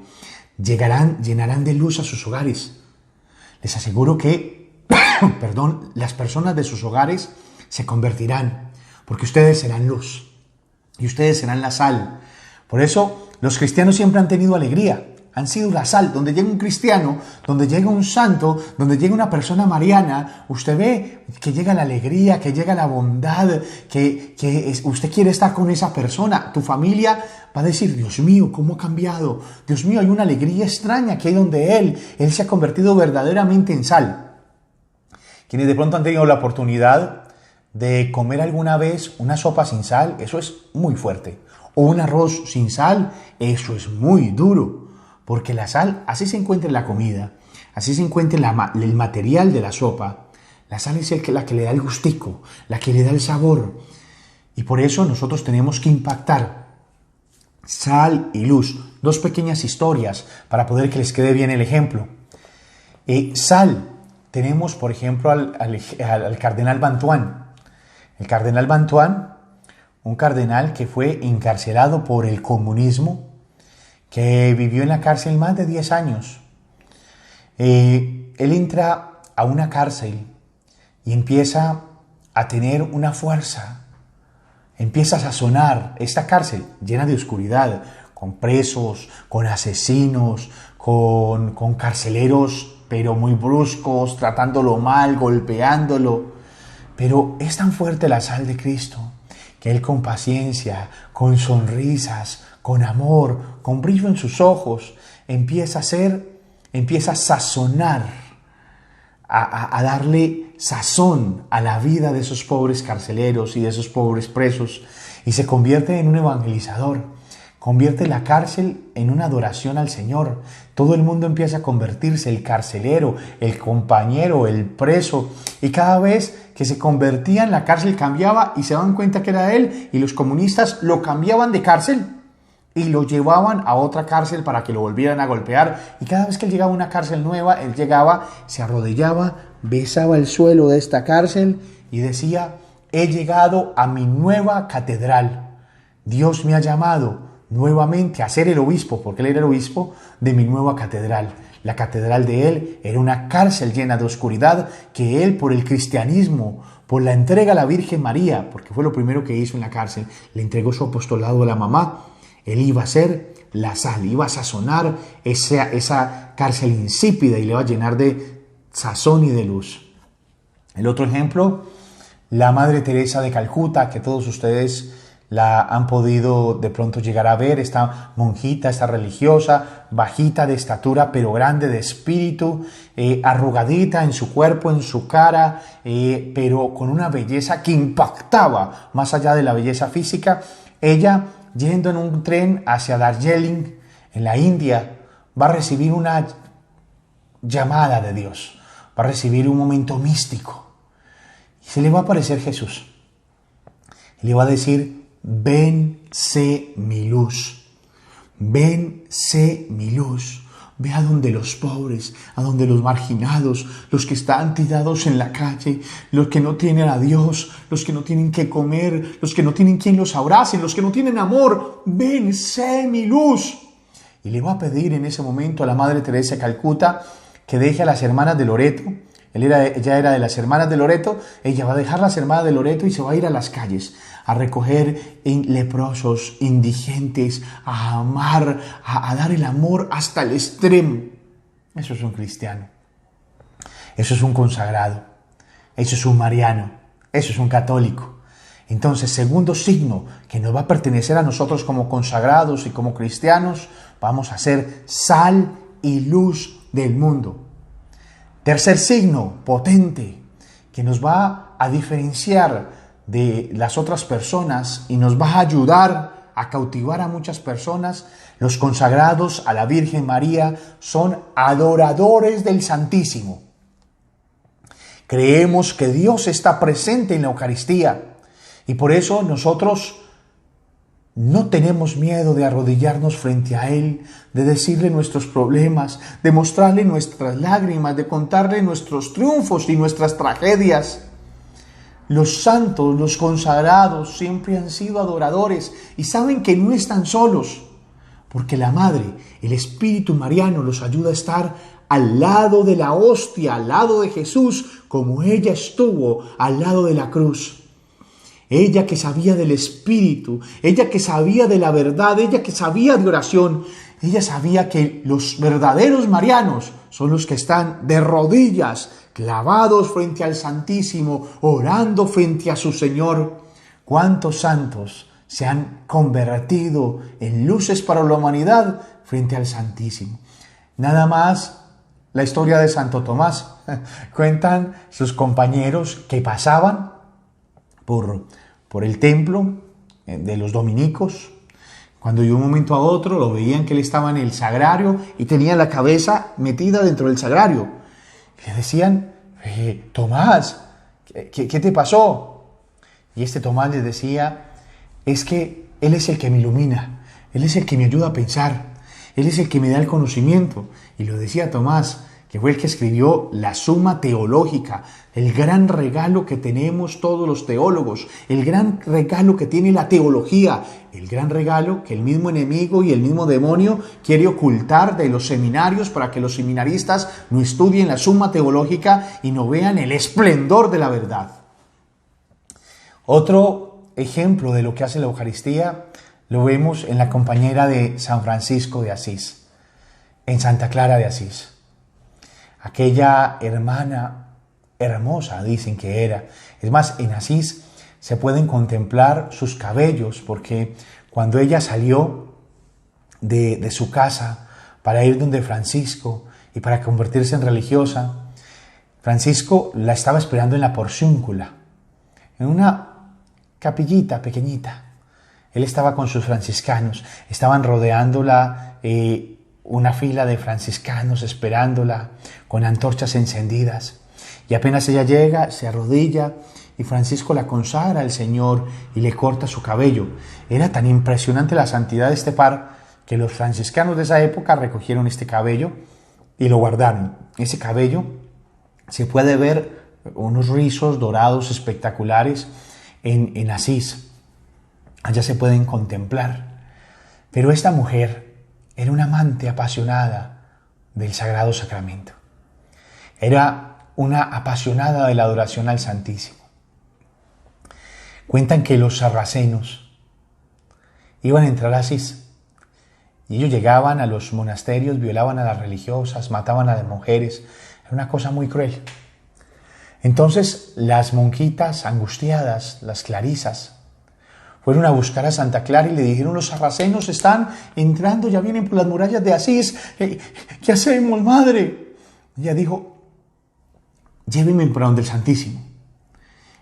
Llenarán de luz a sus hogares. Les aseguro que, las personas de sus hogares se convertirán, porque ustedes serán luz y ustedes serán la sal. Por eso los cristianos siempre han tenido alegría, han sido la sal. Donde llega un cristiano, donde llega un santo, donde llega una persona mariana, usted ve que llega la alegría, que llega la bondad, usted quiere estar con esa persona. Tu familia va a decir: Dios mío, ¿cómo ha cambiado? Dios mío, hay una alegría extraña que hay donde Él se ha convertido verdaderamente en sal. Quienes de pronto han tenido la oportunidad de comer alguna vez una sopa sin sal, eso es muy fuerte. O un arroz sin sal, eso es muy duro. Porque la sal, así se encuentra en la comida, así se encuentra el material de la sopa. La sal es la que le da el gustico, la que le da el sabor. Y por eso nosotros tenemos que impactar. Sal y luz. Dos pequeñas historias para poder que les quede bien el ejemplo. Sal. Tenemos, por ejemplo, al cardenal Bantuán. El cardenal Bantuán, un cardenal que fue encarcelado por el comunismo, que vivió en la cárcel más de 10 años. Él entra a una cárcel y empieza a tener una fuerza, empieza a sazonar esta cárcel llena de oscuridad, con presos, con asesinos, con carceleros, pero muy bruscos, tratándolo mal, golpeándolo. Pero es tan fuerte la sal de Cristo que Él, con paciencia, con sonrisas, con amor, con brillo en sus ojos, empieza a sazonar, a darle sazón a la vida de esos pobres carceleros y de esos pobres presos, y se convierte en un evangelizador. Convierte la cárcel en una adoración al Señor. Todo el mundo empieza a convertirse, el carcelero, el compañero, el preso. Y cada vez que se convertía en la cárcel cambiaba y se daban cuenta que era él. Y los comunistas lo cambiaban de cárcel y lo llevaban a otra cárcel para que lo volvieran a golpear. Y cada vez que él llegaba a una cárcel nueva, él llegaba, se arrodillaba, besaba el suelo de esta cárcel y decía: he llegado a mi nueva catedral. Dios me ha llamado nuevamente a ser el obispo, porque él era el obispo de mi nueva catedral. La catedral de él era una cárcel llena de oscuridad que él, por el cristianismo, por la entrega a la Virgen María, porque fue lo primero que hizo en la cárcel, le entregó su apostolado a la mamá. Él iba a ser la sal, iba a sazonar esa cárcel insípida y le iba a llenar de sazón y de luz. El otro ejemplo, la Madre Teresa de Calcuta, que todos ustedes la han podido de pronto llegar a ver, esta monjita, esta religiosa, bajita de estatura pero grande de espíritu, arrugadita en su cuerpo, en su cara, pero con una belleza que impactaba más allá de la belleza física. Ella, yendo en un tren hacia Darjeeling, en la India, va a recibir una llamada de Dios, va a recibir un momento místico y se le va a aparecer Jesús y le va a decir: ven, sé mi luz, ven, sé mi luz. Ve a donde los pobres, a donde los marginados, los que están tirados en la calle, los que no tienen a Dios, los que no tienen qué comer, los que no tienen quien los abrace, los que no tienen amor. Ven, sé mi luz. Y le va a pedir en ese momento a la Madre Teresa de Calcuta que deje a las hermanas de Loreto. Ella era de las hermanas de Loreto. Ella va a dejar las hermanas de Loreto y se va a ir a las calles a recoger leprosos, indigentes, a amar, a dar el amor hasta el extremo. Eso es un cristiano. Eso es un consagrado, eso es un mariano, eso es un católico. Entonces, segundo signo que nos va a pertenecer a nosotros como consagrados y como cristianos, vamos a ser sal y luz del mundo. Tercer signo potente que nos va a diferenciar de las otras personas y nos va a ayudar a cautivar a muchas personas. Los consagrados a la Virgen María son adoradores del Santísimo. Creemos que Dios está presente en la Eucaristía y por eso nosotros no tenemos miedo de arrodillarnos frente a Él, de decirle nuestros problemas, de mostrarle nuestras lágrimas, de contarle nuestros triunfos y nuestras tragedias. Los santos, los consagrados, siempre han sido adoradores y saben que no están solos, porque la Madre, el Espíritu Mariano, los ayuda a estar al lado de la hostia, al lado de Jesús, como ella estuvo al lado de la cruz. Ella que sabía del Espíritu, ella que sabía de la verdad, ella que sabía de oración, ella sabía que los verdaderos marianos son los que están de rodillas, clavados frente al Santísimo, orando frente a su Señor. ¿Cuántos santos se han convertido en luces para la humanidad frente al Santísimo? Nada más la historia de Santo Tomás. Cuentan sus compañeros que pasaban por el templo de los dominicos, cuando de un momento a otro lo veían que él estaba en el sagrario y tenía la cabeza metida dentro del sagrario. Y le decían, Tomás, ¿qué te pasó? Y este Tomás les decía, es que Él es el que me ilumina, Él es el que me ayuda a pensar, Él es el que me da el conocimiento. Y lo decía Tomás, que fue el que escribió la Suma Teológica, el gran regalo que tenemos todos los teólogos, el gran regalo que tiene la teología, el gran regalo que el mismo enemigo y el mismo demonio quiere ocultar de los seminarios para que los seminaristas no estudien la Suma Teológica y no vean el esplendor de la verdad. Otro ejemplo de lo que hace la Eucaristía lo vemos en la compañera de San Francisco de Asís, en Santa Clara de Asís. Aquella hermana hermosa, dicen que era. Es más, en Asís se pueden contemplar sus cabellos, porque cuando ella salió de su casa para ir donde Francisco y para convertirse en religiosa, Francisco la estaba esperando en la porciúncula, en una capillita pequeñita. Él estaba con sus franciscanos, estaban rodeándola una fila de franciscanos esperándola con antorchas encendidas. Y apenas ella llega, se arrodilla y Francisco la consagra al Señor y le corta su cabello. Era tan impresionante la santidad de este par que los franciscanos de esa época recogieron este cabello y lo guardaron. Ese cabello se puede ver unos rizos dorados espectaculares en Asís. Allá se pueden contemplar. Pero esta mujer era una amante apasionada del Sagrado Sacramento. Era una apasionada de la adoración al Santísimo. Cuentan que los sarracenos iban a entrar a Asís y ellos llegaban a los monasterios, violaban a las religiosas, mataban a las mujeres. Era una cosa muy cruel. Entonces las monjitas angustiadas, las clarisas, fueron a buscar a Santa Clara y le dijeron, los sarracenos están entrando, ya vienen por las murallas de Asís. ¿Qué hacemos, madre? Ella dijo, llévenme para donde el Santísimo.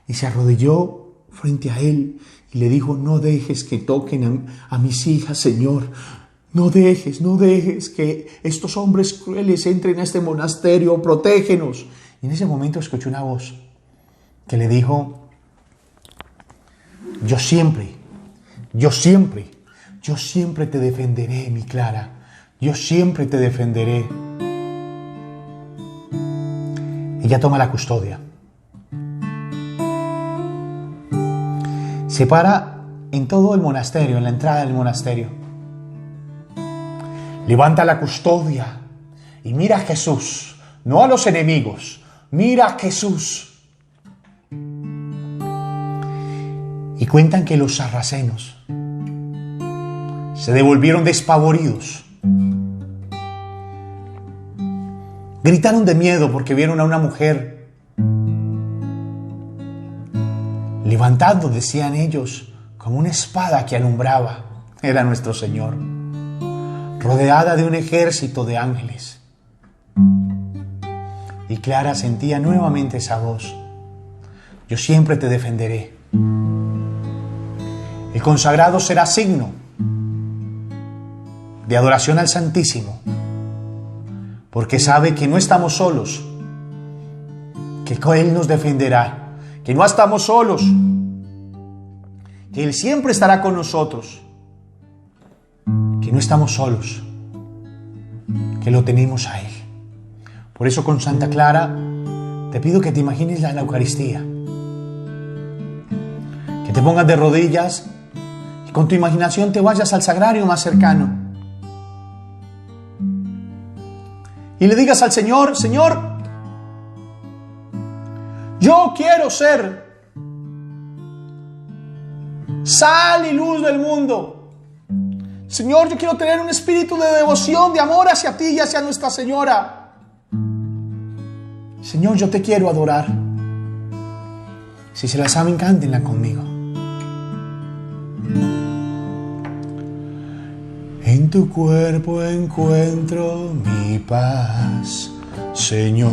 Y se arrodilló frente a él y le dijo, no dejes que toquen a mis hijas, Señor. No dejes que estos hombres crueles entren a este monasterio, protégenos. Y en ese momento escuché una voz que le dijo, yo siempre te defenderé, mi Clara. Yo siempre te defenderé. Ella toma la custodia. Se para en todo el monasterio, en la entrada del monasterio. Levanta la custodia y mira a Jesús, no a los enemigos, mira a Jesús. Y cuentan que los sarracenos se devolvieron despavoridos, Gritaron de miedo porque vieron a una mujer levantando, decían ellos, como una espada que alumbraba. Era nuestro Señor, rodeada de un ejército de ángeles. Y Clara sentía nuevamente esa voz: yo siempre te defenderé. El consagrado será signo de adoración al Santísimo, porque sabe que no estamos solos, que Él nos defenderá, que no estamos solos, que Él siempre estará con nosotros, que no estamos solos, que lo tenemos a Él. Por eso con Santa Clara te pido que te imagines la Eucaristía, que te pongas de rodillas y con tu imaginación te vayas al sagrario más cercano y le digas al Señor: Señor, yo quiero ser sal y luz del mundo. Señor, yo quiero tener un espíritu de devoción, de amor hacia ti y hacia Nuestra Señora. Señor, yo te quiero adorar. Si se la saben, cántenla conmigo. En tu cuerpo encuentro mi paz, Señor.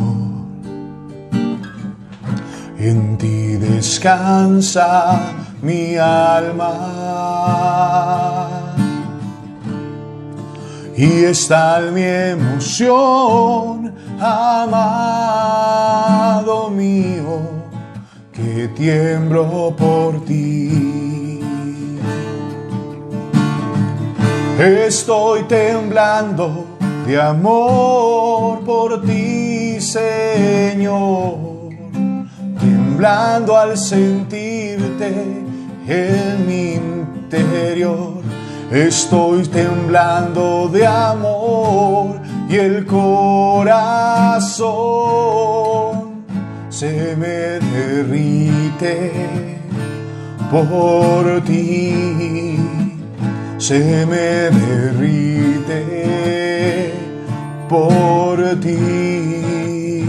En ti descansa mi alma. Y está mi emoción, amado mío, que tiemblo por ti. Estoy temblando de amor por ti, Señor, temblando al sentirte en mi interior. Estoy temblando de amor y el corazón se me derrite por ti. Se me derrite por ti,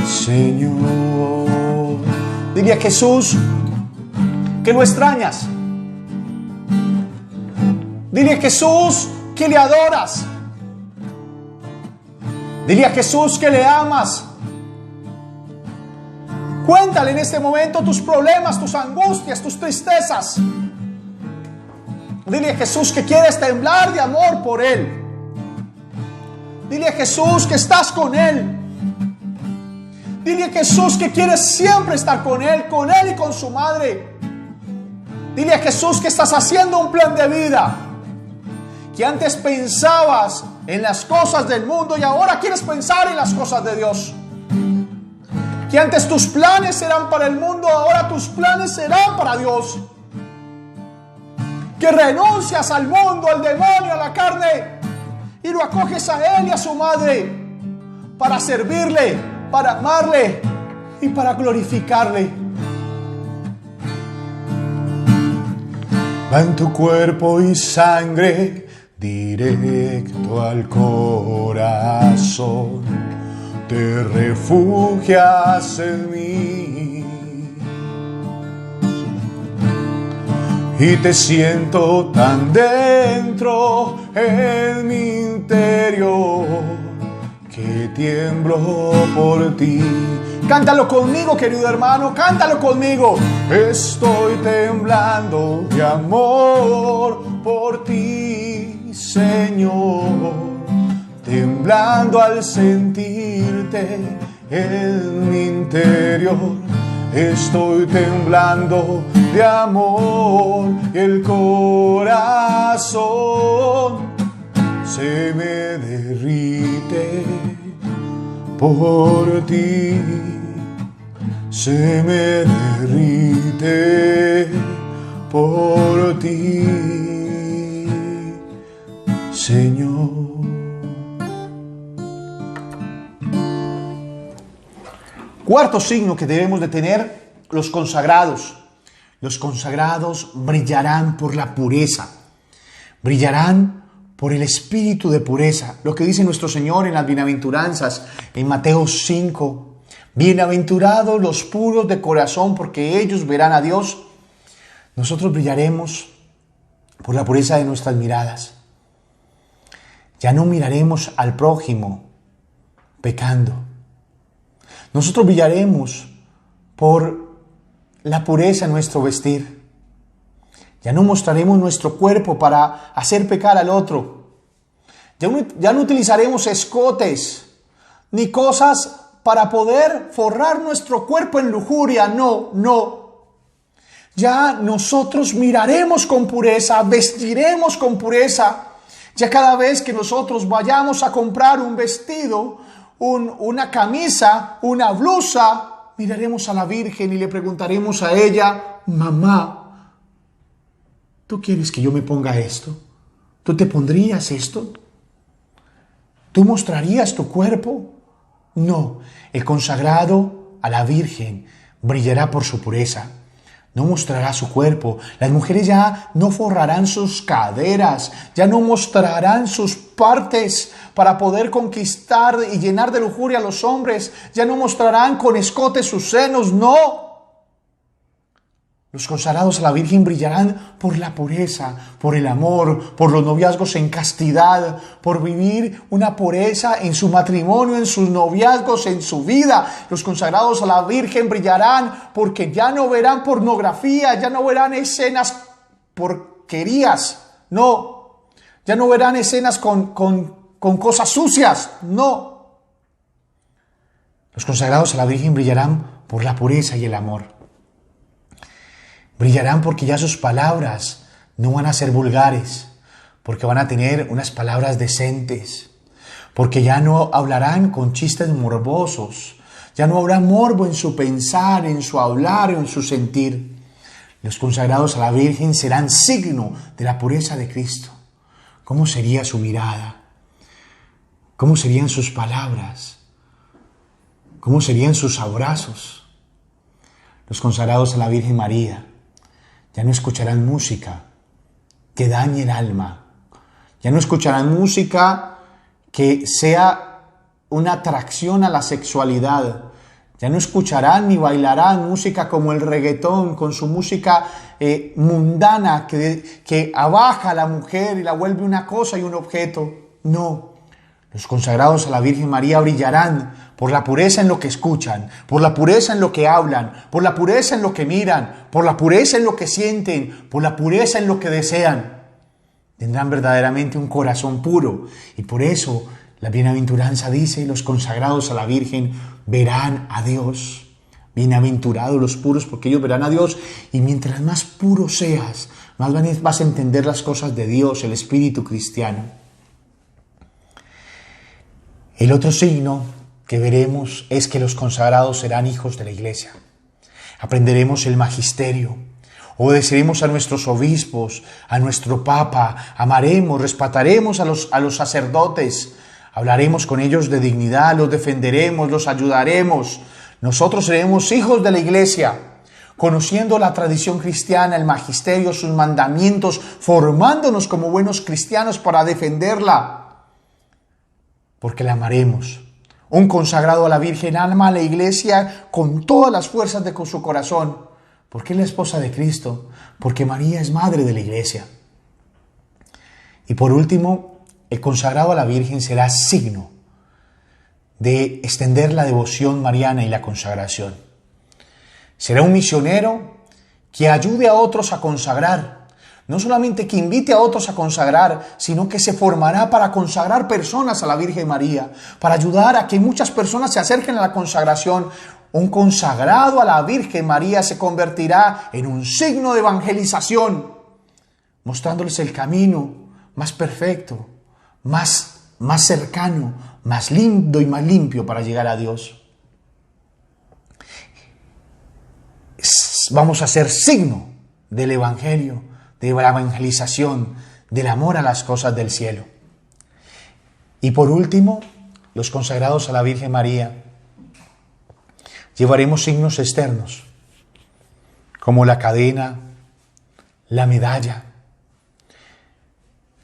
Señor. Dile a Jesús que lo extrañas. Dile a Jesús que le adoras. Dile a Jesús que le amas. Cuéntale en este momento tus problemas, tus angustias, tus tristezas. Dile a Jesús que quieres temblar de amor por Él. Dile a Jesús que estás con Él. Dile a Jesús que quieres siempre estar con Él y con su madre. Dile a Jesús que estás haciendo un plan de vida. Que antes pensabas en las cosas del mundo y ahora quieres pensar en las cosas de Dios. Que antes tus planes eran para el mundo, ahora tus planes serán para Dios. Que renuncias al mundo, al demonio, a la carne y lo acoges a Él y a su madre para servirle, para amarle y para glorificarle. Va en tu cuerpo y sangre directo al corazón, te refugias en mí y te siento tan dentro en mi interior que tiemblo por ti. Cántalo conmigo, querido hermano, cántalo conmigo. Estoy temblando de amor por ti, Señor, temblando al sentirte en mi interior. Estoy temblando de amor, el corazón se me derrite por ti. Se me derrite por ti, Señor. Cuarto signo que debemos de tener: los consagrados. Los consagrados brillarán por la pureza, brillarán por el espíritu de pureza. Lo que dice nuestro Señor en las bienaventuranzas, en Mateo 5. Bienaventurados los puros de corazón, porque ellos verán a Dios. Nosotros brillaremos por la pureza de nuestras miradas. Ya no miraremos al prójimo pecando. Nosotros brillaremos por la pureza en nuestro vestir. Ya no mostraremos nuestro cuerpo para hacer pecar al otro. Ya no utilizaremos escotes ni cosas para poder forrar nuestro cuerpo en lujuria. No. Ya nosotros miraremos con pureza, vestiremos con pureza. Ya cada vez que nosotros vayamos a comprar un vestido, una camisa, una blusa, miraremos a la Virgen y le preguntaremos a ella: mamá, ¿tú quieres que yo me ponga esto? ¿Tú te pondrías esto? ¿Tú mostrarías tu cuerpo? No, el consagrado a la Virgen brillará por su pureza. No mostrará su cuerpo. Las mujeres ya no forrarán sus caderas, ya no mostrarán sus partes para poder conquistar y llenar de lujuria a los hombres. Ya no mostrarán con escote sus senos, no. Los consagrados a la Virgen brillarán por la pureza, por el amor, por los noviazgos en castidad, por vivir una pureza en su matrimonio, en sus noviazgos, en su vida. Los consagrados a la Virgen brillarán porque ya no verán pornografía, ya no verán escenas porquerías, no. Ya no verán escenas con cosas sucias, no. Los consagrados a la Virgen brillarán por la pureza y el amor. Brillarán porque ya sus palabras no van a ser vulgares, porque van a tener unas palabras decentes, porque ya no hablarán con chistes morbosos, ya no habrá morbo en su pensar, en su hablar o en su sentir. Los consagrados a la Virgen serán signo de la pureza de Cristo. ¿Cómo sería su mirada? ¿Cómo serían sus palabras? ¿Cómo serían sus abrazos? Los consagrados a la Virgen María ya no escucharán música que dañe el alma. Ya no escucharán música que sea una atracción a la sexualidad. Ya no escucharán ni bailarán música como el reggaetón, con su música mundana que abaja a la mujer y la vuelve una cosa y un objeto. No. Los consagrados a la Virgen María brillarán por la pureza en lo que escuchan, por la pureza en lo que hablan, por la pureza en lo que miran, por la pureza en lo que sienten, por la pureza en lo que desean. Tendrán verdaderamente un corazón puro y por eso la bienaventuranza dice: los consagrados a la Virgen verán a Dios. Bienaventurados los puros, porque ellos verán a Dios. Y mientras más puro seas, más vas a entender las cosas de Dios, el espíritu cristiano. El otro signo que veremos es que los consagrados serán hijos de la Iglesia. Aprenderemos el magisterio, obedeceremos a nuestros obispos, a nuestro Papa, amaremos, respetaremos a los sacerdotes, hablaremos con ellos de dignidad, los defenderemos, los ayudaremos. Nosotros seremos hijos de la Iglesia, conociendo la tradición cristiana, el magisterio, sus mandamientos, formándonos como buenos cristianos para defenderla. Porque la amaremos. Un consagrado a la Virgen ama a la Iglesia con todas las fuerzas de su corazón. Porque es la esposa de Cristo. Porque María es madre de la Iglesia. Y por último, el consagrado a la Virgen será signo de extender la devoción mariana y la consagración. Será un misionero que ayude a otros a consagrar. No solamente que invite a otros a consagrar, sino que se formará para consagrar personas a la Virgen María, para ayudar a que muchas personas se acerquen a la consagración. Un consagrado a la Virgen María se convertirá en un signo de evangelización, mostrándoles el camino más perfecto, más cercano, más lindo y más limpio para llegar a Dios. Vamos a ser signo del Evangelio, de la evangelización, del amor a las cosas del cielo. Y por último, los consagrados a la Virgen María llevaremos signos externos, como la cadena, la medalla.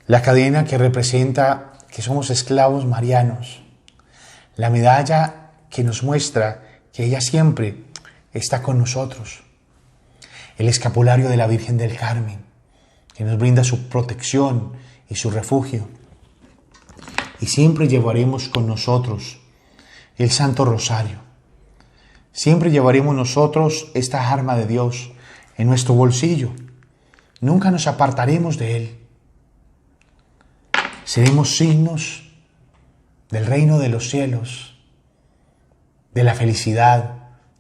la cadena que representa que somos esclavos marianos, la medalla que nos muestra que ella siempre está con nosotros, el escapulario de la Virgen del Carmen, que nos brinda su protección y su refugio. Y siempre llevaremos con nosotros el Santo Rosario. Siempre llevaremos nosotros esta arma de Dios en nuestro bolsillo. Nunca nos apartaremos de Él. Seremos signos del reino de los cielos, de la felicidad,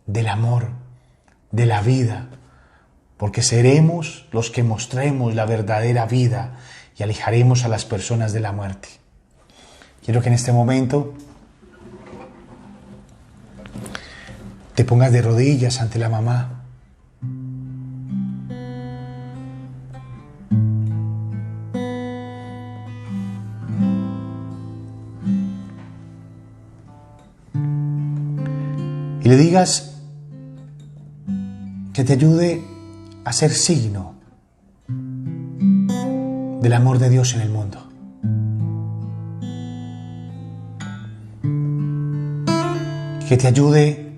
del amor, de la vida, porque seremos los que mostremos la verdadera vida y alejaremos a las personas de la muerte. Quiero que en este momento te pongas de rodillas ante la mamá. Y le digas que te ayude a ser signo del amor de Dios en el mundo. Que te ayude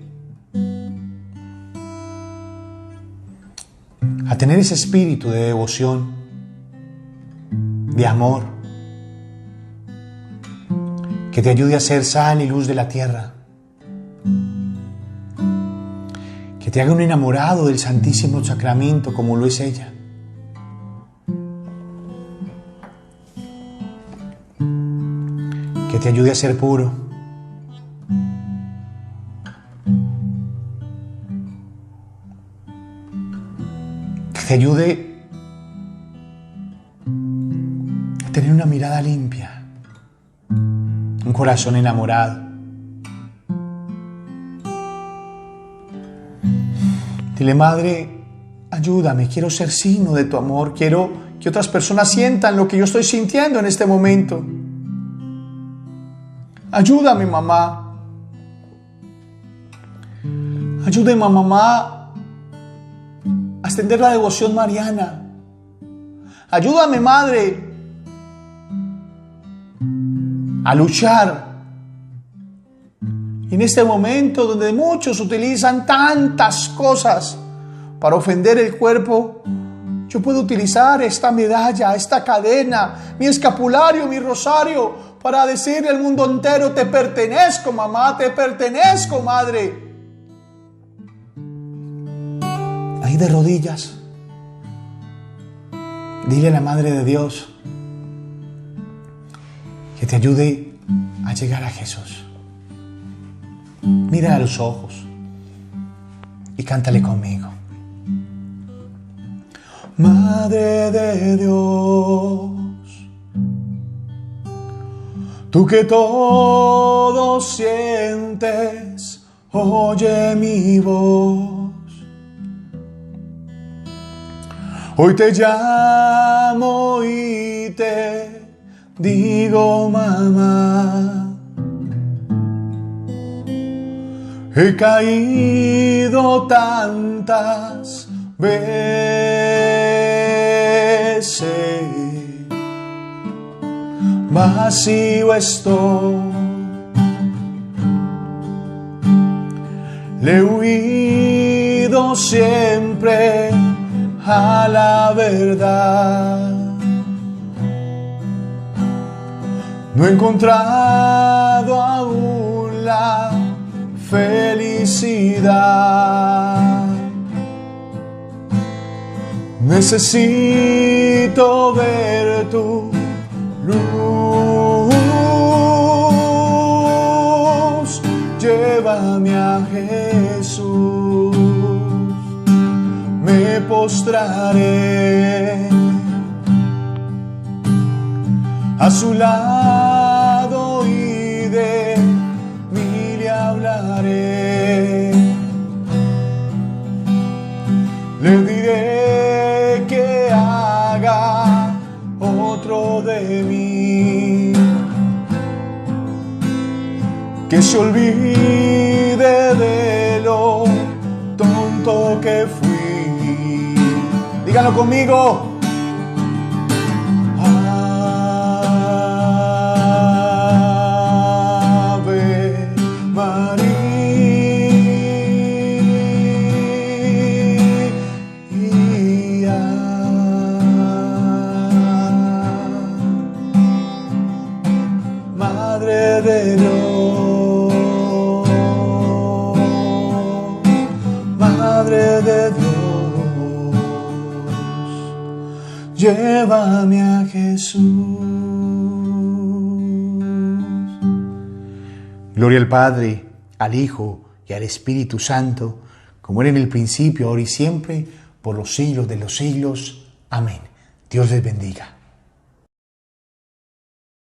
a tener ese espíritu de devoción, de amor, que te ayude a ser sal y luz de la tierra, que te haga un enamorado del Santísimo Sacramento como lo es ella. Que te ayude a ser puro. Que te ayude a tener una mirada limpia, un corazón enamorado. Dile, Madre, ayúdame, quiero ser signo de tu amor, quiero que otras personas sientan lo que yo estoy sintiendo en este momento. Ayúdame, mamá. Ayúdame, mamá, a extender la devoción mariana. Ayúdame, Madre, a luchar. Y en este momento donde muchos utilizan tantas cosas para ofender el cuerpo, yo puedo utilizar esta medalla, esta cadena, mi escapulario, mi rosario, para decirle al mundo entero: te pertenezco, mamá, te pertenezco, madre. Ahí de rodillas, dile a la Madre de Dios que te ayude a llegar a Jesús. Mira a los ojos y cántale conmigo. Madre de Dios, tú que todo sientes, oye mi voz. Hoy te llamo y te digo, mamá. He caído tantas veces, vacío estoy, le he huido siempre a la verdad. No he encontrado aún la felicidad. Necesito ver tu luz. Llévame a Jesús. Me postraré a su lado y de mí le hablaré. Le diré que haga otro de mí, que se olvide de lo tonto que fui. Díganlo conmigo. de Dios, llévame a Jesús. Gloria al Padre, al Hijo y al Espíritu Santo, como era en el principio, ahora y siempre, por los siglos de los siglos. Amén. Dios les bendiga.